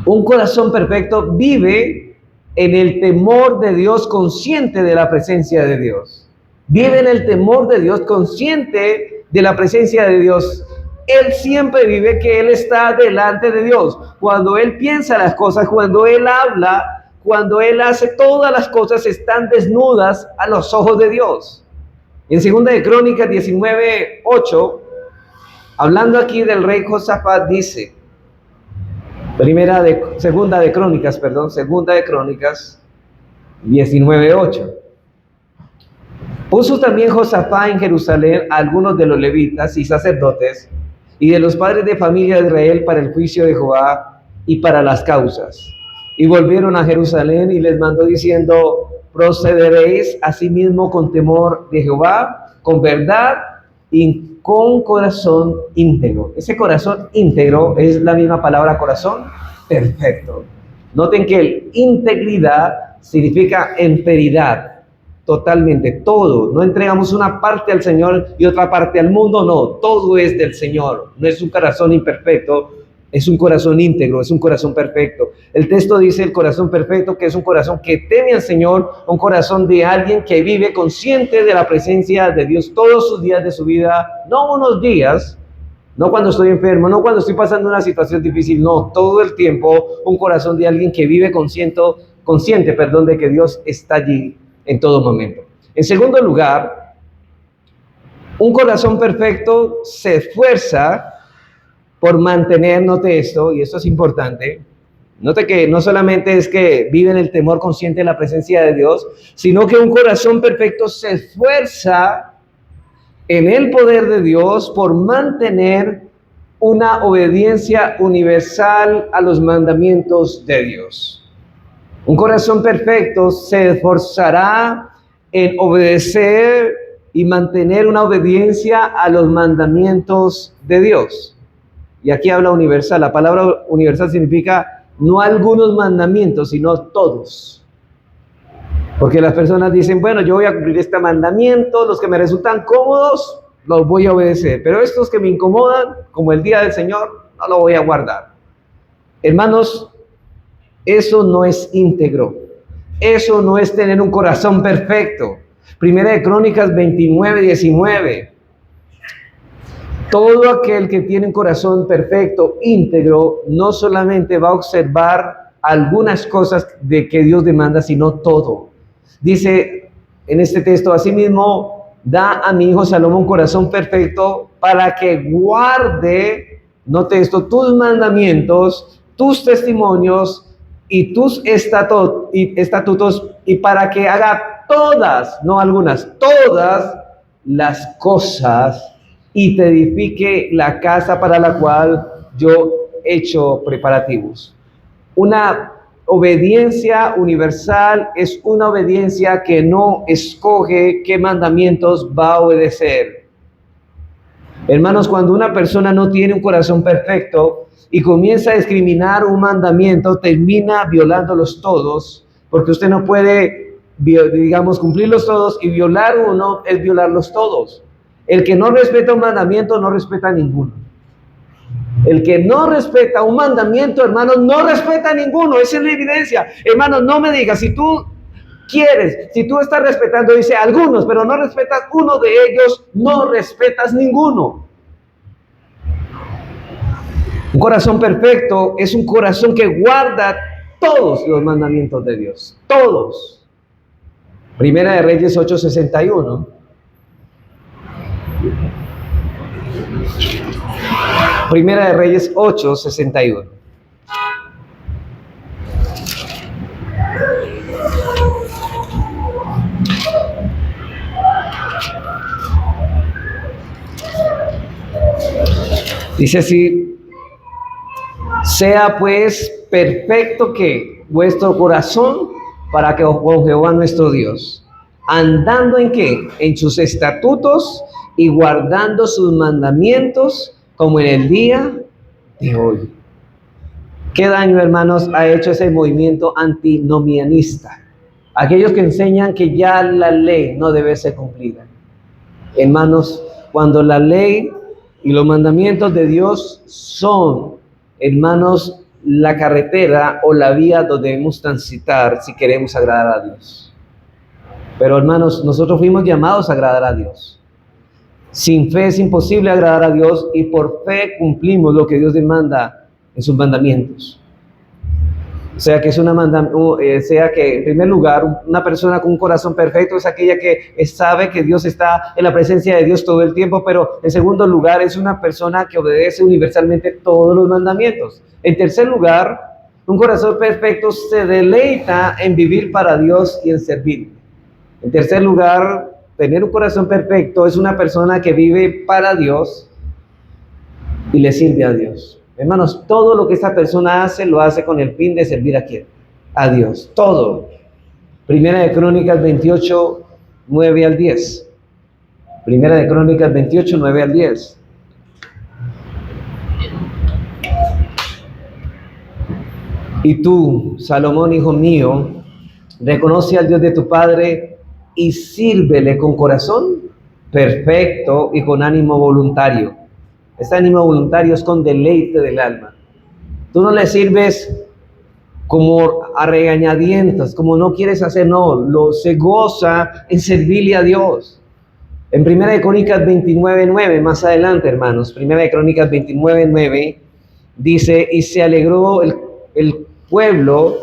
un corazón perfecto vive en el temor de Dios, consciente de la presencia de Dios. Vive en el temor de Dios, consciente de la presencia de Dios. Él siempre vive que Él está delante de Dios. Cuando Él piensa las cosas, cuando Él habla, cuando Él hace, todas las cosas están desnudas a los ojos de Dios. En 2 de Crónicas 19, 8, hablando aquí del rey Josafat, dice, Segunda de Crónicas 19, 8. Puso también Josafat en Jerusalén a algunos de los levitas y sacerdotes y de los padres de familia de Israel para el juicio de Jehová y para las causas. Y volvieron a Jerusalén y les mandó diciendo: procederéis asimismo con temor de Jehová, con verdad y con corazón íntegro. Ese corazón íntegro es la misma palabra corazón perfecto. Noten que el integridad significa enteridad. Totalmente, todo. No entregamos una parte al Señor y otra parte al mundo, no. Todo es del Señor. No es un corazón imperfecto, es un corazón íntegro, es un corazón perfecto. El texto dice el corazón perfecto, que es un corazón que teme al Señor, un corazón de alguien que vive consciente de la presencia de Dios todos sus días de su vida, no unos días, no cuando estoy enfermo, no cuando estoy pasando una situación difícil, no, todo el tiempo un corazón de alguien que vive consciente, de que Dios está allí en todo momento. En segundo lugar, un corazón perfecto se esfuerza por mantener, note esto, y esto es importante, note que no solamente es que vive en el temor consciente de la presencia de Dios, sino que un corazón perfecto se esfuerza en el poder de Dios por mantener una obediencia universal a los mandamientos de Dios. Un corazón perfecto se esforzará en obedecer y mantener una obediencia a los mandamientos de Dios. Y aquí habla universal. La palabra universal significa no algunos mandamientos, sino todos. Porque las personas dicen, bueno, yo voy a cumplir este mandamiento, los que me resultan cómodos, los voy a obedecer. Pero estos que me incomodan, como el día del Señor, no lo voy a guardar. Hermanos, eso no es íntegro. Eso no es tener un corazón perfecto. Primera de Crónicas 29, 19. Todo aquel que tiene un corazón perfecto, íntegro, no solamente va a observar algunas cosas de que Dios demanda, sino todo. Dice en este texto, asimismo, da a mi hijo Salomón un corazón perfecto para que guarde, note esto, tus mandamientos, tus testimonios y tus estatutos, y para que haga todas, no algunas, todas las cosas, y te edifique la casa para la cual yo he hecho preparativos. Una obediencia universal es una obediencia que no escoge qué mandamientos va a obedecer. Hermanos, cuando una persona no tiene un corazón perfecto y comienza a discriminar un mandamiento, termina violándolos todos, porque usted no puede, digamos, cumplirlos todos, y violar uno es violarlos todos. El que no respeta un mandamiento no respeta ninguno. El que no respeta un mandamiento, hermanos, no respeta ninguno. Esa es la evidencia. Hermanos, no me digas, si tú quieres, si tú estás respetando, dice algunos, pero no respetas uno de ellos, no respetas ninguno. Un corazón perfecto es un corazón que guarda todos los mandamientos de Dios. Todos. Primera de Reyes 8:61. Primera de Reyes 8:61. Dice así: sea pues perfecto que vuestro corazón para que con Jehová nuestro Dios, andando en qué, en sus estatutos y guardando sus mandamientos, como en el día de hoy. ¿Qué daño, hermanos, ha hecho ese movimiento antinomianista? Aquellos que enseñan que ya la ley no debe ser cumplida. Hermanos, cuando la ley y los mandamientos de Dios son, hermanos, la carretera o la vía donde debemos transitar si queremos agradar a Dios. Pero, hermanos, nosotros fuimos llamados a agradar a Dios. Sin fe es imposible agradar a Dios, y por fe cumplimos lo que Dios demanda en sus mandamientos. O sea que en primer lugar, una persona con un corazón perfecto es aquella que sabe que Dios está en la presencia de Dios todo el tiempo, pero en segundo lugar es una persona que obedece universalmente todos los mandamientos. En tercer lugar, un corazón perfecto se deleita en vivir para Dios y en servir. En tercer lugar, tener un corazón perfecto es una persona que vive para Dios y le sirve a Dios. Hermanos, todo lo que esta persona hace, lo hace con el fin de servir a ¿quién? A Dios. Todo. Primera de Crónicas 28, 9 al 10. Primera de Crónicas 28, 9 al 10. Y tú, Salomón, hijo mío, reconoce al Dios de tu padre y sírvele con corazón perfecto y con ánimo voluntario. Este ánimo voluntario es con deleite del alma. Tú no le sirves como a regañadientas, como no quieres hacer, no, se goza en servirle a Dios. En Primera de Crónicas 29:9, más adelante, hermanos, Primera de Crónicas 29:9, dice: y se alegró el pueblo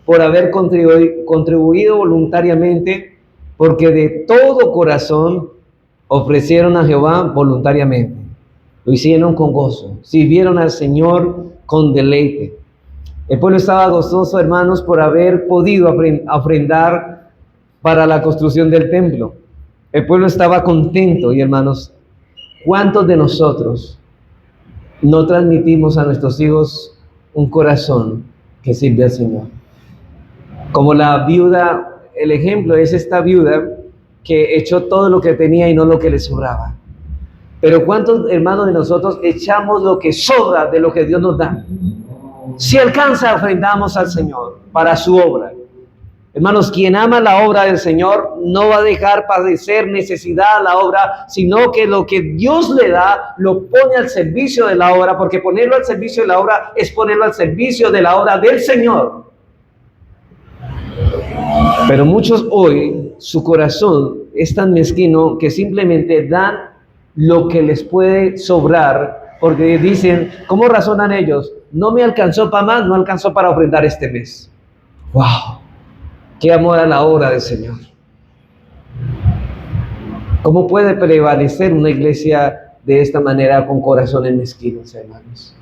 por haber contribuido voluntariamente, porque de todo corazón ofrecieron a Jehová voluntariamente. Lo hicieron con gozo, sirvieron al Señor con deleite. El pueblo estaba gozoso, hermanos, por haber podido ofrendar para la construcción del templo. El pueblo estaba contento. Y, hermanos, ¿cuántos de nosotros no transmitimos a nuestros hijos un corazón que sirve al Señor? Como la viuda, el ejemplo es esta viuda que echó todo lo que tenía y no lo que le sobraba. Pero ¿cuántos, hermanos, de nosotros echamos lo que sobra de lo que Dios nos da? Si alcanza, ofrendamos al Señor para su obra. Hermanos, quien ama la obra del Señor no va a dejar padecer necesidad a la obra, sino que lo que Dios le da lo pone al servicio de la obra, porque ponerlo al servicio de la obra es ponerlo al servicio de la obra del Señor. Pero muchos hoy, su corazón es tan mezquino que simplemente dan lo que les puede sobrar, porque dicen, ¿cómo razonan ellos? No me alcanzó para más, no alcanzó para ofrendar este mes. ¡Wow! ¡Qué amor a la obra del Señor! ¿Cómo puede prevalecer una iglesia de esta manera con corazones mezquinos, hermanos?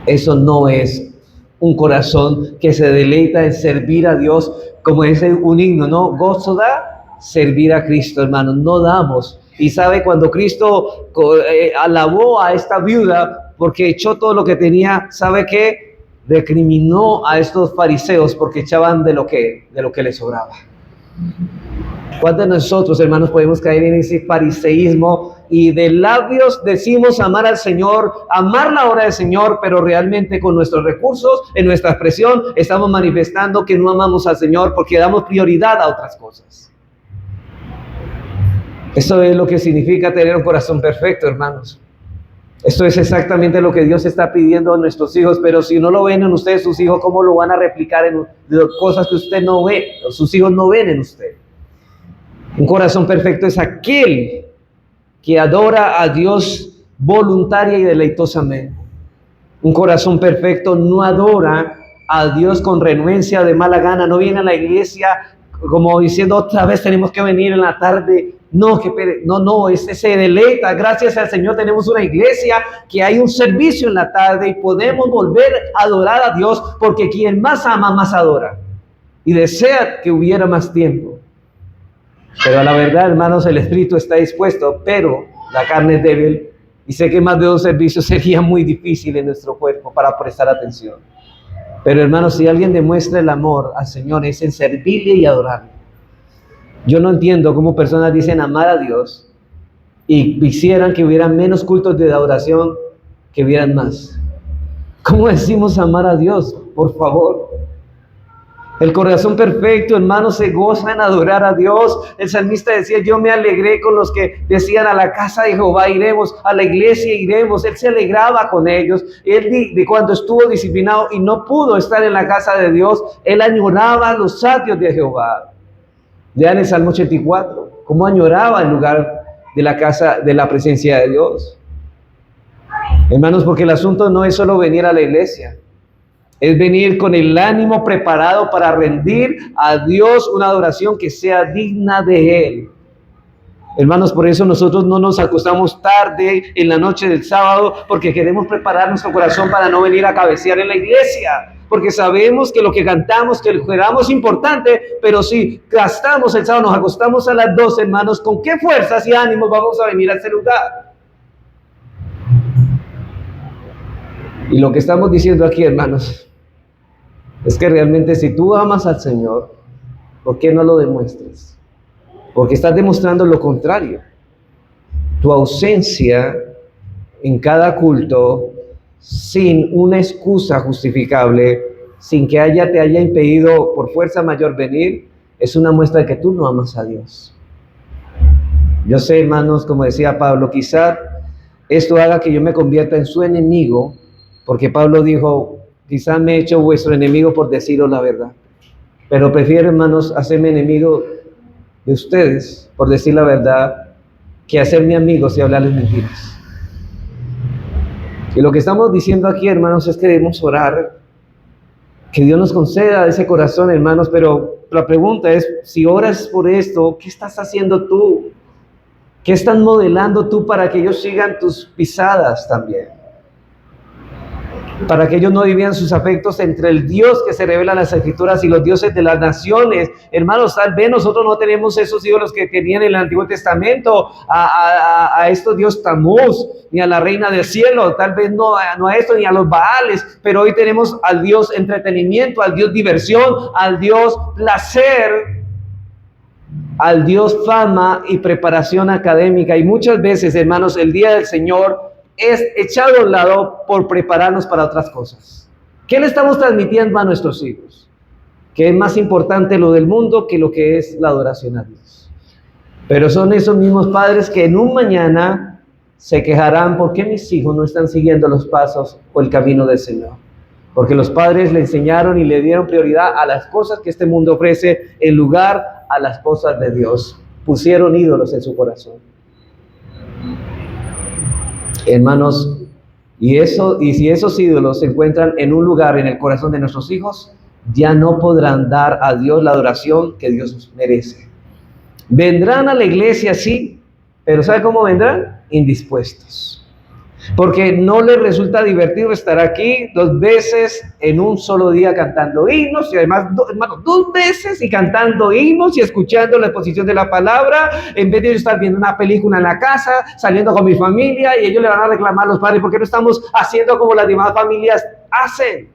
Eso no es un corazón que se deleita en servir a Dios, como dice un himno, ¿no? Gozo da servir a Cristo, hermanos. No damos. Y sabe, cuando Cristo alabó a esta viuda porque echó todo lo que tenía, ¿sabe qué? Recriminó a estos fariseos porque echaban de lo que les sobraba. ¿Cuántos de nosotros, hermanos, podemos caer en ese fariseísmo y de labios decimos amar al Señor, amar la obra del Señor, pero realmente con nuestros recursos, en nuestra expresión, estamos manifestando que no amamos al Señor porque damos prioridad a otras cosas? Eso es lo que significa tener un corazón perfecto, hermanos. Esto es exactamente lo que Dios está pidiendo a nuestros hijos, pero si no lo ven en ustedes, sus hijos, ¿cómo lo van a replicar en cosas que usted no ve? Sus hijos no ven en usted. Un corazón perfecto es aquel que adora a Dios voluntaria y deleitosamente. Un corazón perfecto no adora a Dios con renuencia de mala gana, no viene a la iglesia como diciendo otra vez tenemos que venir en la tarde. No, se deleita. Gracias al Señor tenemos una iglesia que hay un servicio en la tarde y podemos volver a adorar a Dios porque quien más ama, más adora. Y desea que hubiera más tiempo. Pero a la verdad, hermanos, el espíritu está dispuesto, pero la carne es débil. Y sé que más de 2 servicios sería muy difícil en nuestro cuerpo para prestar atención. Pero hermanos, si alguien demuestra el amor al Señor es en servirle y adorarle. Yo no entiendo cómo personas dicen amar a Dios y quisieran que hubieran menos cultos de adoración que hubieran más. ¿Cómo decimos amar a Dios? Por favor. El corazón perfecto, hermanos, se goza en adorar a Dios. El salmista decía, yo me alegré con los que decían a la casa de Jehová iremos, a la iglesia iremos. Él se alegraba con ellos. Él de cuando estuvo disciplinado y no pudo estar en la casa de Dios, él añoraba los atrios de Jehová. Lean el Salmo 84, cómo añoraba el lugar de la casa, de la presencia de Dios. Hermanos, porque el asunto no es solo venir a la iglesia. Es venir con el ánimo preparado para rendir a Dios una adoración que sea digna de Él. Hermanos, por eso nosotros no nos acostamos tarde en la noche del sábado, porque queremos preparar nuestro corazón para no venir a cabecear en la iglesia. Porque sabemos que lo que cantamos, que el jurado es importante, pero si gastamos el sábado, nos acostamos a las 12, hermanos, ¿con qué fuerzas y ánimos vamos a venir a ese lugar? Y lo que estamos diciendo aquí, hermanos, es que realmente si tú amas al Señor, ¿por qué no lo demuestras? Porque estás demostrando lo contrario. Tu ausencia en cada culto, sin una excusa justificable, sin que te haya impedido por fuerza mayor venir, es una muestra de que tú no amas a Dios. Yo sé, hermanos, como decía Pablo, quizá esto haga que yo me convierta en su enemigo, porque Pablo dijo, quizá me he hecho vuestro enemigo por deciros la verdad. Pero prefiero, hermanos, hacerme enemigo de ustedes por decir la verdad que hacerme amigos y hablarles mentiras. Y lo que estamos diciendo aquí, hermanos, es que debemos orar, que Dios nos conceda ese corazón, hermanos, pero la pregunta es, si oras por esto, ¿qué estás haciendo tú? ¿Qué estás modelando tú para que ellos sigan tus pisadas también? Para que ellos no dividan sus afectos entre el Dios que se revela en las Escrituras y los dioses de las naciones. Hermanos, tal vez nosotros no tenemos esos ídolos que tenían en el Antiguo Testamento, a estos dios Tamuz, ni a la reina del cielo, tal vez no a esto, ni a los Baales, pero hoy tenemos al Dios entretenimiento, al Dios diversión, al Dios placer, al Dios fama y preparación académica. Y muchas veces, hermanos, el día del Señor es echado a un lado por prepararnos para otras cosas. ¿Qué le estamos transmitiendo a nuestros hijos? Que es más importante lo del mundo que lo que es la adoración a Dios. Pero son esos mismos padres que en un mañana se quejarán, ¿por qué mis hijos no están siguiendo los pasos o el camino del Señor? Porque los padres le enseñaron y le dieron prioridad a las cosas que este mundo ofrece en lugar a las cosas de Dios. Pusieron ídolos en su corazón. Hermanos, y si esos ídolos se encuentran en un lugar en el corazón de nuestros hijos, ya no podrán dar a Dios la adoración que Dios merece. Vendrán a la iglesia, sí, Pero ¿sabe cómo vendrán? Indispuestos. Porque no les resulta divertido estar aquí 2 veces en un solo día cantando himnos y además, hermano, 2 veces y cantando himnos y escuchando la exposición de la palabra, en vez de yo estar viendo una película en la casa, saliendo con mi familia, y ellos le van a reclamar a los padres, ¿por qué no estamos haciendo como las demás familias hacen?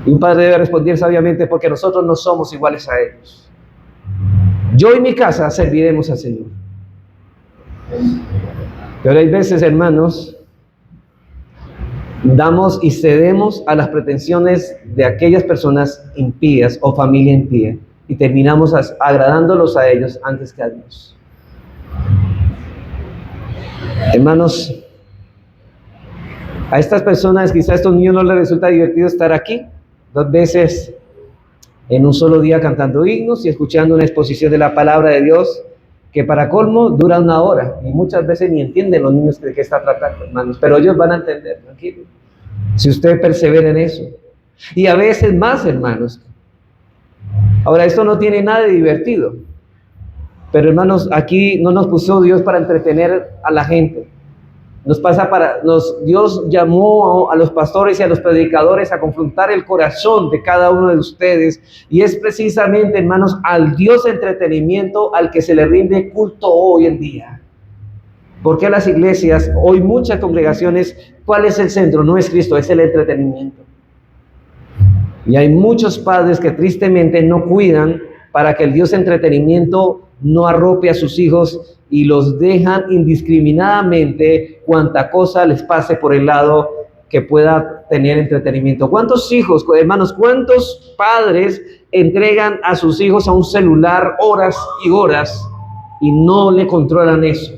Y un padre debe responder sabiamente, porque nosotros no somos iguales a ellos. Yo y mi casa serviremos al Señor. Pero hay veces, hermanos, damos y cedemos a las pretensiones de aquellas personas impías o familia impía y terminamos agradándolos a ellos antes que a Dios. Hermanos, a estas personas, quizás a estos niños no les resulta divertido estar aquí 2 veces en un solo día cantando himnos y escuchando una exposición de la palabra de Dios, que para colmo dura 1 hora y muchas veces ni entienden los niños de qué está tratando, hermanos, pero ellos van a entender, tranquilo, si usted persevera en eso. Y a veces más, hermanos. Ahora, esto no tiene nada de divertido, pero hermanos, aquí no nos puso Dios para entretener a la gente. Dios llamó a los pastores y a los predicadores a confrontar el corazón de cada uno de ustedes, y es precisamente, hermanos, al Dios de entretenimiento al que se le rinde culto hoy en día. Porque las iglesias, hoy muchas congregaciones, ¿cuál es el centro? No es Cristo, es el entretenimiento. Y hay muchos padres que tristemente no cuidan para que el Dios de entretenimiento no arrope a sus hijos y los dejan indiscriminadamente cuanta cosa les pase por el lado que pueda tener entretenimiento. ¿Cuántos hijos, hermanos, cuántos padres entregan a sus hijos a un celular horas y horas y no le controlan eso?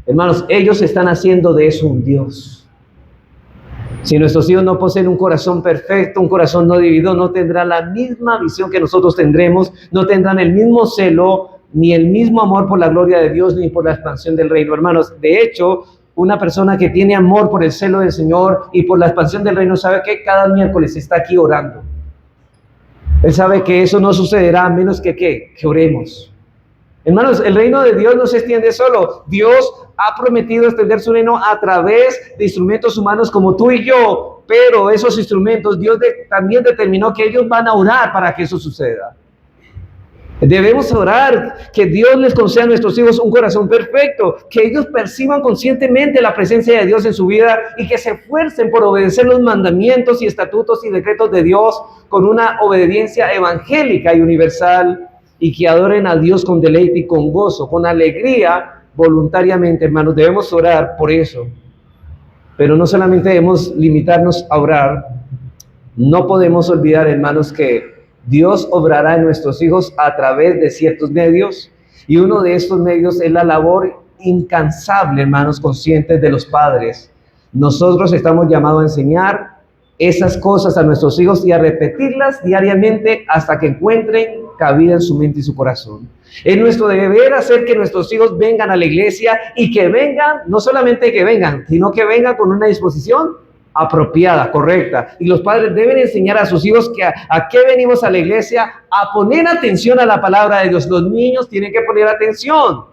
Hermanos, ellos están haciendo de eso un Dios. Si nuestros hijos no poseen un corazón perfecto, un corazón no dividido, no tendrán la misma visión que nosotros tendremos, no tendrán el mismo celo, ni el mismo amor por la gloria de Dios, ni por la expansión del reino. Hermanos, de hecho, una persona que tiene amor por el celo del Señor y por la expansión del reino, sabe que cada miércoles está aquí orando. Él sabe que eso no sucederá a menos que oremos. Hermanos, el reino de Dios no se extiende solo. Dios ha prometido extender su reino a través de instrumentos humanos como tú y yo, pero esos instrumentos Dios también determinó que ellos van a orar para que eso suceda. Debemos orar que Dios les conceda a nuestros hijos un corazón perfecto, que ellos perciban conscientemente la presencia de Dios en su vida y que se esfuercen por obedecer los mandamientos y estatutos y decretos de Dios con una obediencia evangélica y universal, y que adoren a Dios con deleite y con gozo, con alegría, voluntariamente, hermanos. Debemos orar por eso, pero no solamente debemos limitarnos a orar. No podemos olvidar, hermanos, que Dios obrará en nuestros hijos a través de ciertos medios, y uno de estos medios es la labor incansable, hermanos, conscientes de los padres. Nosotros estamos llamados a enseñar esas cosas a nuestros hijos y a repetirlas diariamente hasta que encuentren cabida en su mente y su corazón. Es nuestro deber hacer que nuestros hijos vengan a la iglesia, y que vengan, no solamente que vengan, sino que vengan con una disposición apropiada, correcta. Y los padres deben enseñar a sus hijos que a qué venimos a la iglesia: a poner atención a la palabra de Dios. Los niños tienen que poner atención.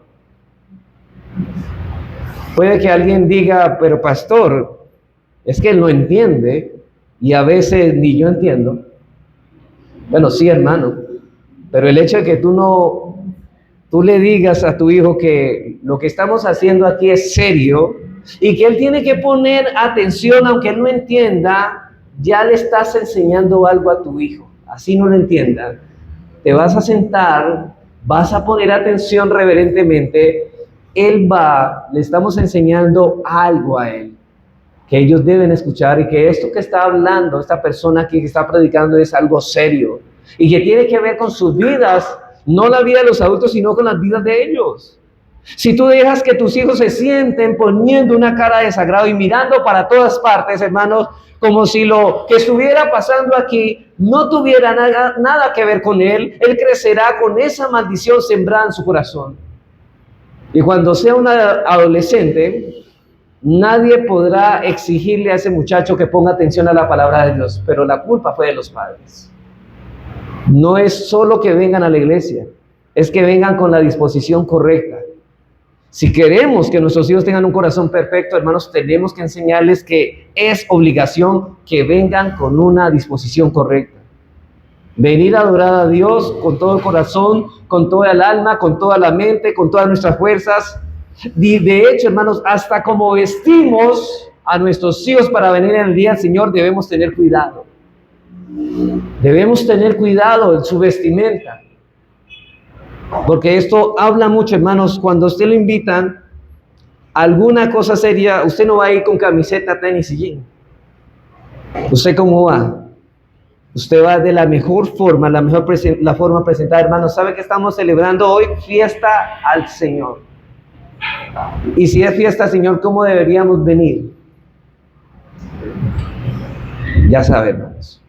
Puede que alguien diga, pero pastor, es que él no entiende, y a veces ni yo entiendo. Bueno, sí, hermano, pero el hecho de que tú le digas a tu hijo que lo que estamos haciendo aquí es serio y que él tiene que poner atención aunque él no entienda, ya le estás enseñando algo a tu hijo. Así no lo entienda, te vas a sentar, vas a poner atención reverentemente, le estamos enseñando algo a él que ellos deben escuchar, y que esto que está hablando esta persona aquí que está predicando es algo serio y que tiene que ver con sus vidas, no la vida de los adultos, sino con las vidas de ellos. Si tú dejas que tus hijos se sienten poniendo una cara de desagrado y mirando para todas partes, hermanos, como si lo que estuviera pasando aquí no tuviera nada que ver con él crecerá con esa maldición sembrada en su corazón. Y cuando sea un adolescente, nadie podrá exigirle a ese muchacho que ponga atención a la palabra de Dios, pero la culpa fue de los padres. No es solo que vengan a la iglesia, es que vengan con la disposición correcta. Si queremos que nuestros hijos tengan un corazón perfecto, hermanos, tenemos que enseñarles que es obligación que vengan con una disposición correcta. Venir a adorar a Dios con todo el corazón, con toda el alma, con toda la mente, con todas nuestras fuerzas. De hecho, hermanos, hasta como vestimos a nuestros hijos para venir en el día del Señor, debemos tener cuidado. Debemos tener cuidado en su vestimenta. Porque esto habla mucho, hermanos. Cuando a usted lo invitan a alguna cosa seria, usted no va a ir con camiseta, tenis y jean. ¿Usted cómo va? Usted va de la mejor forma, la forma presentada, hermanos. ¿Sabe que estamos celebrando hoy? Fiesta al Señor. Y si es fiesta al Señor, ¿cómo deberíamos venir? Ya sabemos.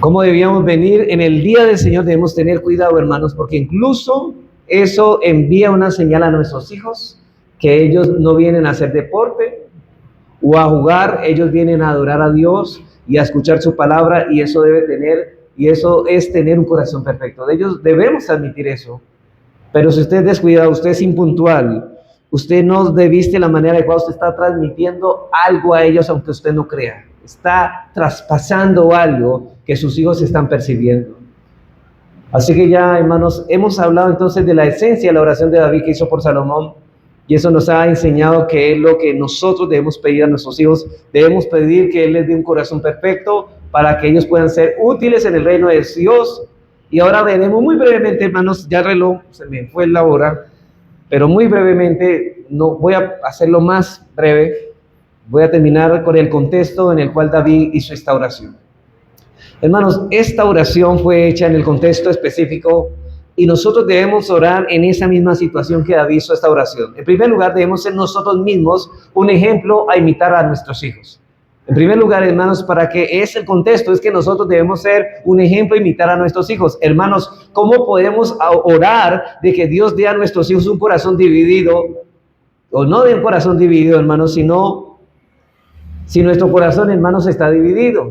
¿Cómo debíamos venir? En el día del Señor debemos tener cuidado, hermanos, porque incluso eso envía una señal a nuestros hijos, que ellos no vienen a hacer deporte o a jugar, ellos vienen a adorar a Dios y a escuchar su palabra, y eso es tener un corazón perfecto. De ellos debemos admitir eso. Pero si usted es descuidado, usted es impuntual, usted no viste la manera adecuada, usted está transmitiendo algo a ellos aunque usted no crea. Está traspasando algo que sus hijos están percibiendo. Así que ya, hermanos, hemos hablado entonces de la esencia de la oración de David que hizo por Salomón, y eso nos ha enseñado que es lo que nosotros debemos pedir a nuestros hijos. Debemos pedir que Él les dé un corazón perfecto para que ellos puedan ser útiles en el reino de Dios. Y ahora veremos muy brevemente, hermanos, ya el reloj se me fue la hora, pero muy brevemente, no voy a hacerlo más breve. Voy a terminar con el contexto en el cual David hizo esta oración. Hermanos, esta oración fue hecha en el contexto específico y nosotros debemos orar en esa misma situación que David hizo esta oración. En primer lugar, debemos ser nosotros mismos un ejemplo a imitar a nuestros hijos. En primer lugar, hermanos, para que es el contexto, es que nosotros debemos ser un ejemplo a imitar a nuestros hijos. Hermanos, ¿cómo podemos orar de que Dios dé a nuestros hijos un corazón dividido? O no de un corazón dividido, hermanos, sino si nuestro corazón, hermanos, está dividido.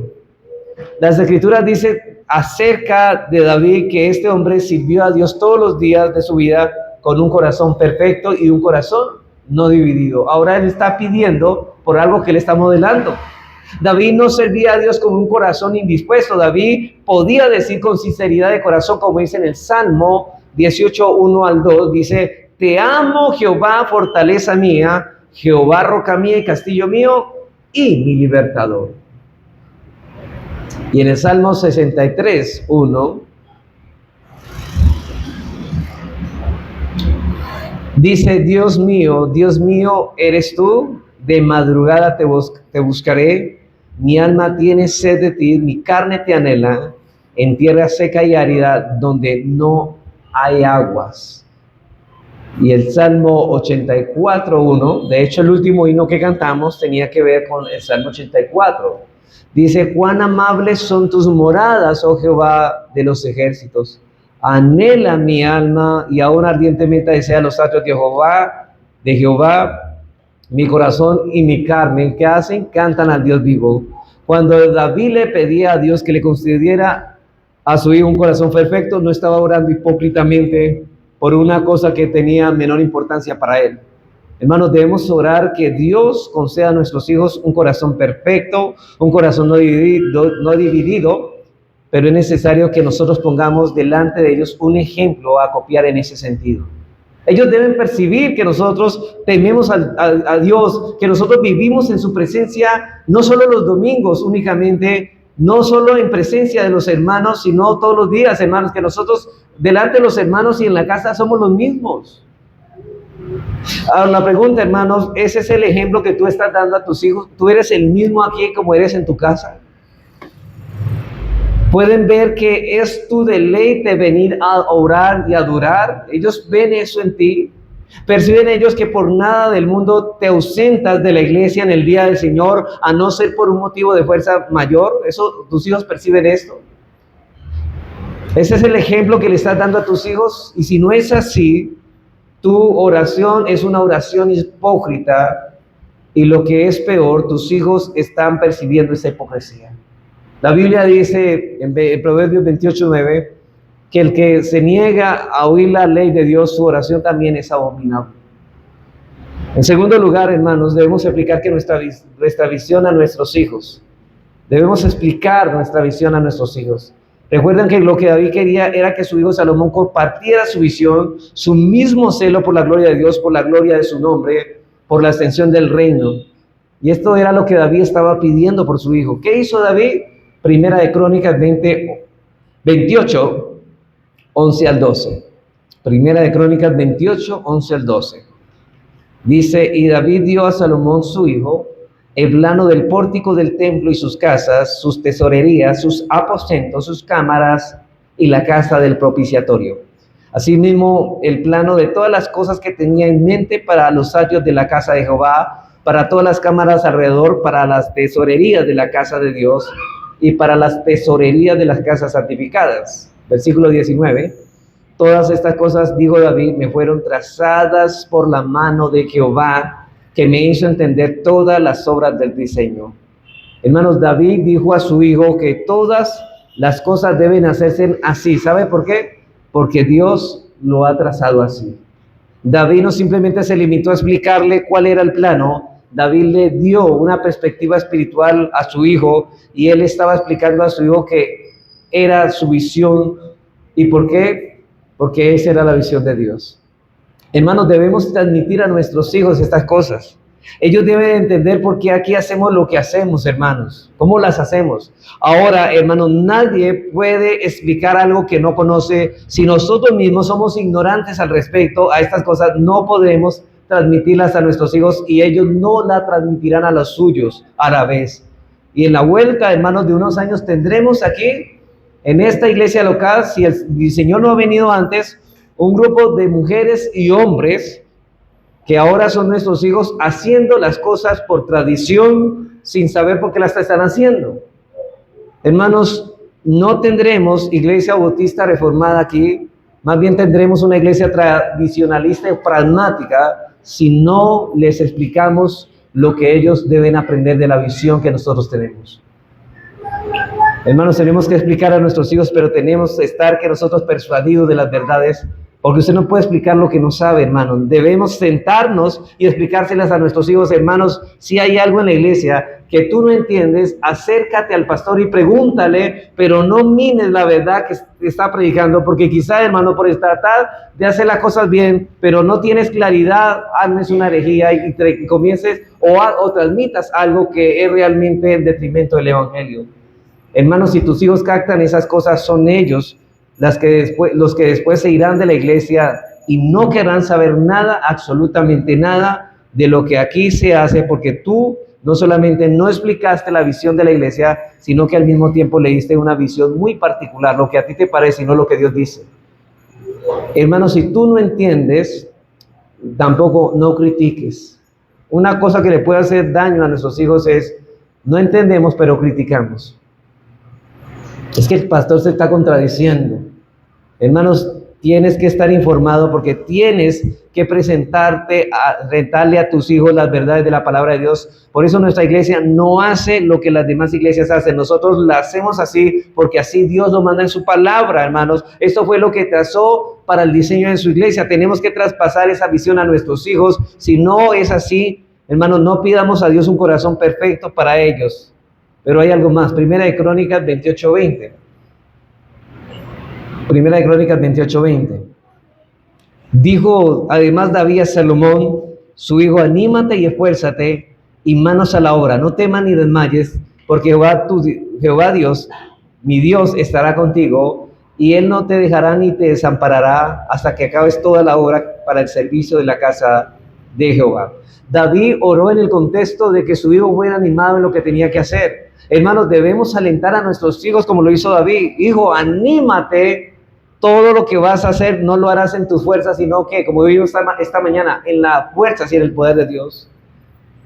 Las Escrituras dicen acerca de David que este hombre sirvió a Dios todos los días de su vida con un corazón perfecto y un corazón no dividido. Ahora él está pidiendo por algo que él está modelando. David no servía a Dios con un corazón indispuesto. David podía decir con sinceridad de corazón, como dice en el Salmo 18, 1 al 2, dice: te amo, Jehová, fortaleza mía, Jehová, roca mía y castillo mío y mi libertador. Y en el Salmo 63, 1, dice: Dios mío, eres tú, de madrugada te buscaré, mi alma tiene sed de ti, mi carne te anhela, en tierra seca y árida, donde no hay aguas. Y el Salmo 84, 1, de hecho el último himno que cantamos tenía que ver con el Salmo 84. Dice: cuán amables son tus moradas, oh Jehová de los ejércitos. Anhela mi alma y aún ardientemente desea los atrios de Jehová, mi corazón y mi carne. ¿Qué hacen? Cantan al Dios vivo. Cuando David le pedía a Dios que le concediera a su hijo un corazón perfecto, no estaba orando hipócritamente por una cosa que tenía menor importancia para él. Hermanos, debemos orar que Dios conceda a nuestros hijos un corazón perfecto, un corazón no dividido, pero es necesario que nosotros pongamos delante de ellos un ejemplo a copiar en ese sentido. Ellos deben percibir que nosotros tememos a Dios, que nosotros vivimos en su presencia, no solo los domingos únicamente, no solo en presencia de los hermanos, sino todos los días, hermanos, que nosotros delante de los hermanos y en la casa somos los mismos. Ahora la pregunta, hermanos, ¿ese es el ejemplo que tú estás dando a tus hijos? ¿Tú eres el mismo aquí como eres en tu casa? ¿Pueden ver que es tu deleite venir a orar y adorar? Ellos ven eso en ti. ¿Perciben ellos que por nada del mundo te ausentas de la iglesia en el día del Señor, a no ser por un motivo de fuerza mayor? ¿Eso, tus hijos perciben esto? ¿Ese es el ejemplo que le estás dando a tus hijos? Y si no es así, tu oración es una oración hipócrita, y lo que es peor, tus hijos están percibiendo esa hipocresía. La Biblia dice en Proverbios 28:9, que el que se niega a oír la ley de Dios, su oración también es abominable. En segundo lugar, hermanos, debemos explicar que nuestra visión a nuestros hijos. Debemos explicar nuestra visión a nuestros hijos. Recuerden que lo que David quería era que su hijo Salomón compartiera su visión, su mismo celo por la gloria de Dios, por la gloria de su nombre, por la extensión del reino. Y esto era lo que David estaba pidiendo por su hijo. ¿Qué hizo David? Primera de Crónicas 28, 11 al 12. Primera de Crónicas 28, 11 al 12. Dice, y David dio a Salomón su hijo el plano del pórtico del templo y sus casas, sus tesorerías, sus aposentos, sus cámaras y la casa del propiciatorio. Asimismo, el plano de todas las cosas que tenía en mente para los atrios de la casa de Jehová, para todas las cámaras alrededor, para las tesorerías de la casa de Dios y para las tesorerías de las casas santificadas. Versículo 19. Todas estas cosas, dijo David, me fueron trazadas por la mano de Jehová, que me hizo entender todas las obras del diseño. Hermanos, David dijo a su hijo que todas las cosas deben hacerse así. ¿Sabe por qué? Porque Dios lo ha trazado así. David no simplemente se limitó a explicarle cuál era el plano. David le dio una perspectiva espiritual a su hijo y él estaba explicando a su hijo que era su visión. ¿Y por qué? Porque esa era la visión de Dios. Hermanos, debemos transmitir a nuestros hijos estas cosas. Ellos deben entender por qué aquí hacemos lo que hacemos, hermanos. ¿Cómo las hacemos? Ahora, hermanos, nadie puede explicar algo que no conoce. Si nosotros mismos somos ignorantes al respecto a estas cosas, no podemos transmitirlas a nuestros hijos y ellos no la transmitirán a los suyos a la vez. Y en la vuelta, hermanos, de unos años tendremos aquí, en esta iglesia local, si el Señor no ha venido antes, un grupo de mujeres y hombres que ahora son nuestros hijos haciendo las cosas por tradición sin saber por qué las están haciendo. Hermanos, no tendremos iglesia bautista reformada aquí, más bien tendremos una iglesia tradicionalista y pragmática si no les explicamos lo que ellos deben aprender de la visión que nosotros tenemos. Hermanos, tenemos que explicar a nuestros hijos, pero tenemos que estar que nosotros persuadidos de las verdades, porque usted no puede explicar lo que no sabe, hermano. Debemos sentarnos y explicárselas a nuestros hijos. Hermanos, si hay algo en la iglesia que tú no entiendes, acércate al pastor y pregúntale, pero no mines la verdad que está predicando, porque quizá, hermano, por tratar de hacer las cosas bien, pero no tienes claridad, haces una herejía y comiences o transmitas algo que es realmente en detrimento del evangelio. Hermanos, si tus hijos captan esas cosas, son ellos los que después se irán de la iglesia y no querrán saber nada, absolutamente nada de lo que aquí se hace, porque tú no solamente no explicaste la visión de la iglesia, sino que al mismo tiempo le diste una visión muy particular, lo que a ti te parece y no lo que Dios dice. Hermanos, si tú no entiendes, tampoco no critiques. Una cosa que le puede hacer daño a nuestros hijos es, no entendemos, pero criticamos. Es que el pastor se está contradiciendo. Hermanos, tienes que estar informado porque tienes que rentarle a tus hijos las verdades de la palabra de Dios. Por eso nuestra iglesia no hace lo que las demás iglesias hacen. Nosotros la hacemos así porque así Dios lo manda en su palabra, hermanos. Esto fue lo que trazó para el diseño de su iglesia. Tenemos que traspasar esa visión a nuestros hijos. Si no es así, hermanos, no pidamos a Dios un corazón perfecto para ellos. Pero hay algo más. Primera de Crónicas 28:20. Primera de Crónicas 28:20. Dijo además David a Salomón, su hijo, anímate y esfuérzate y manos a la obra. No temas ni desmayes, porque Jehová Dios, mi Dios, estará contigo y él no te dejará ni te desamparará hasta que acabes toda la obra para el servicio de la casa de Jehová. David oró en el contexto de que su hijo fuera animado en lo que tenía que hacer. Hermanos, debemos alentar a nuestros hijos como lo hizo David. Hijo, anímate, todo lo que vas a hacer no lo harás en tus fuerzas, sino que, como vimos esta mañana, en la fuerza y en el poder de Dios.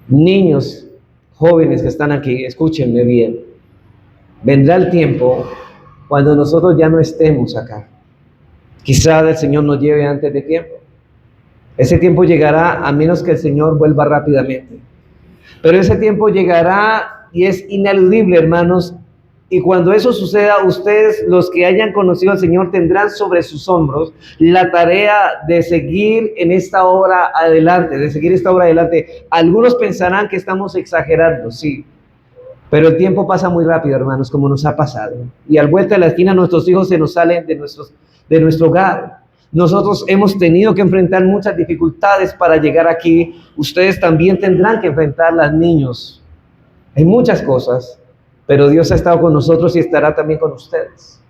Niños, jóvenes que están aquí, escúchenme bien. Vendrá el tiempo cuando nosotros ya no estemos acá. Quizá el Señor nos lleve antes de tiempo. Ese tiempo llegará a menos que el Señor vuelva rápidamente. Pero ese tiempo llegará y es ineludible, hermanos, Y cuando eso suceda, ustedes, los que hayan conocido al Señor, tendrán sobre sus hombros la tarea de seguir en esta obra adelante, de seguir esta obra adelante. Algunos pensarán que estamos exagerando, sí, pero el tiempo pasa muy rápido, hermanos, como nos ha pasado. Y al vuelta de la esquina, nuestros hijos se nos salen de nuestro hogar. Nosotros hemos tenido que enfrentar muchas dificultades para llegar aquí. Ustedes también tendrán que enfrentarlas, niños. Hay muchas cosas, pero Dios ha estado con nosotros y estará también con ustedes.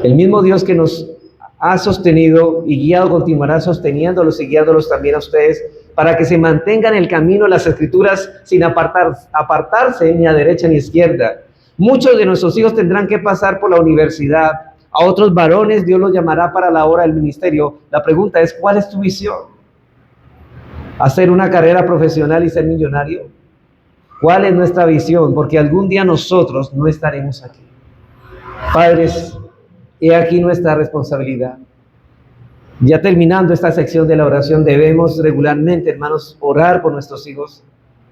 El mismo Dios que nos ha sostenido y guiado continuará sosteniéndolos y guiándolos también a ustedes para que se mantengan en el camino de las Escrituras sin apartarse ni a derecha ni a izquierda. Muchos de nuestros hijos tendrán que pasar por la universidad. A otros varones Dios los llamará para la obra del ministerio. La pregunta es, ¿cuál es tu visión? ¿Hacer una carrera profesional y ser millonario? ¿Cuál es nuestra visión? Porque algún día nosotros no estaremos aquí. Padres, he aquí nuestra responsabilidad. Ya terminando esta sección de la oración, debemos regularmente, hermanos, orar por nuestros hijos.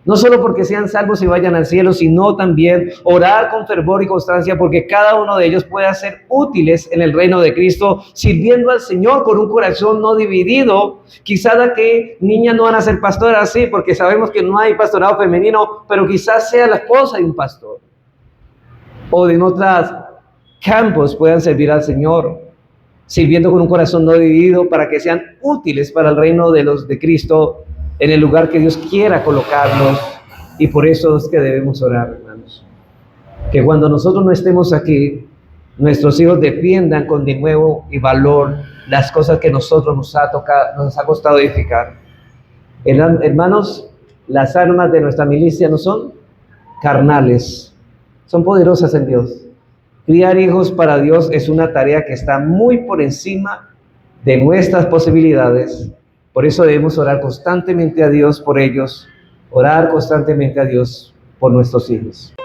No solo porque sean salvos y vayan al cielo, sino también orar con fervor y constancia porque cada uno de ellos pueda ser útiles en el reino de Cristo, sirviendo al Señor con un corazón no dividido. Quizás a que niñas no van a ser pastoras, sí, porque sabemos que no hay pastorado femenino, pero quizás sea la esposa de un pastor. O en otros campos puedan servir al Señor, sirviendo con un corazón no dividido para que sean útiles para el reino de Cristo en el lugar que Dios quiera colocarlos. Y por eso es que debemos orar, hermanos. Que cuando nosotros no estemos aquí, nuestros hijos defiendan con denuedo y valor las cosas que nosotros nos ha costado edificar. Hermanos, las armas de nuestra milicia no son carnales, son poderosas en Dios. Criar hijos para Dios es una tarea que está muy por encima de nuestras posibilidades. Por eso debemos orar constantemente a Dios por ellos, orar constantemente a Dios por nuestros hijos.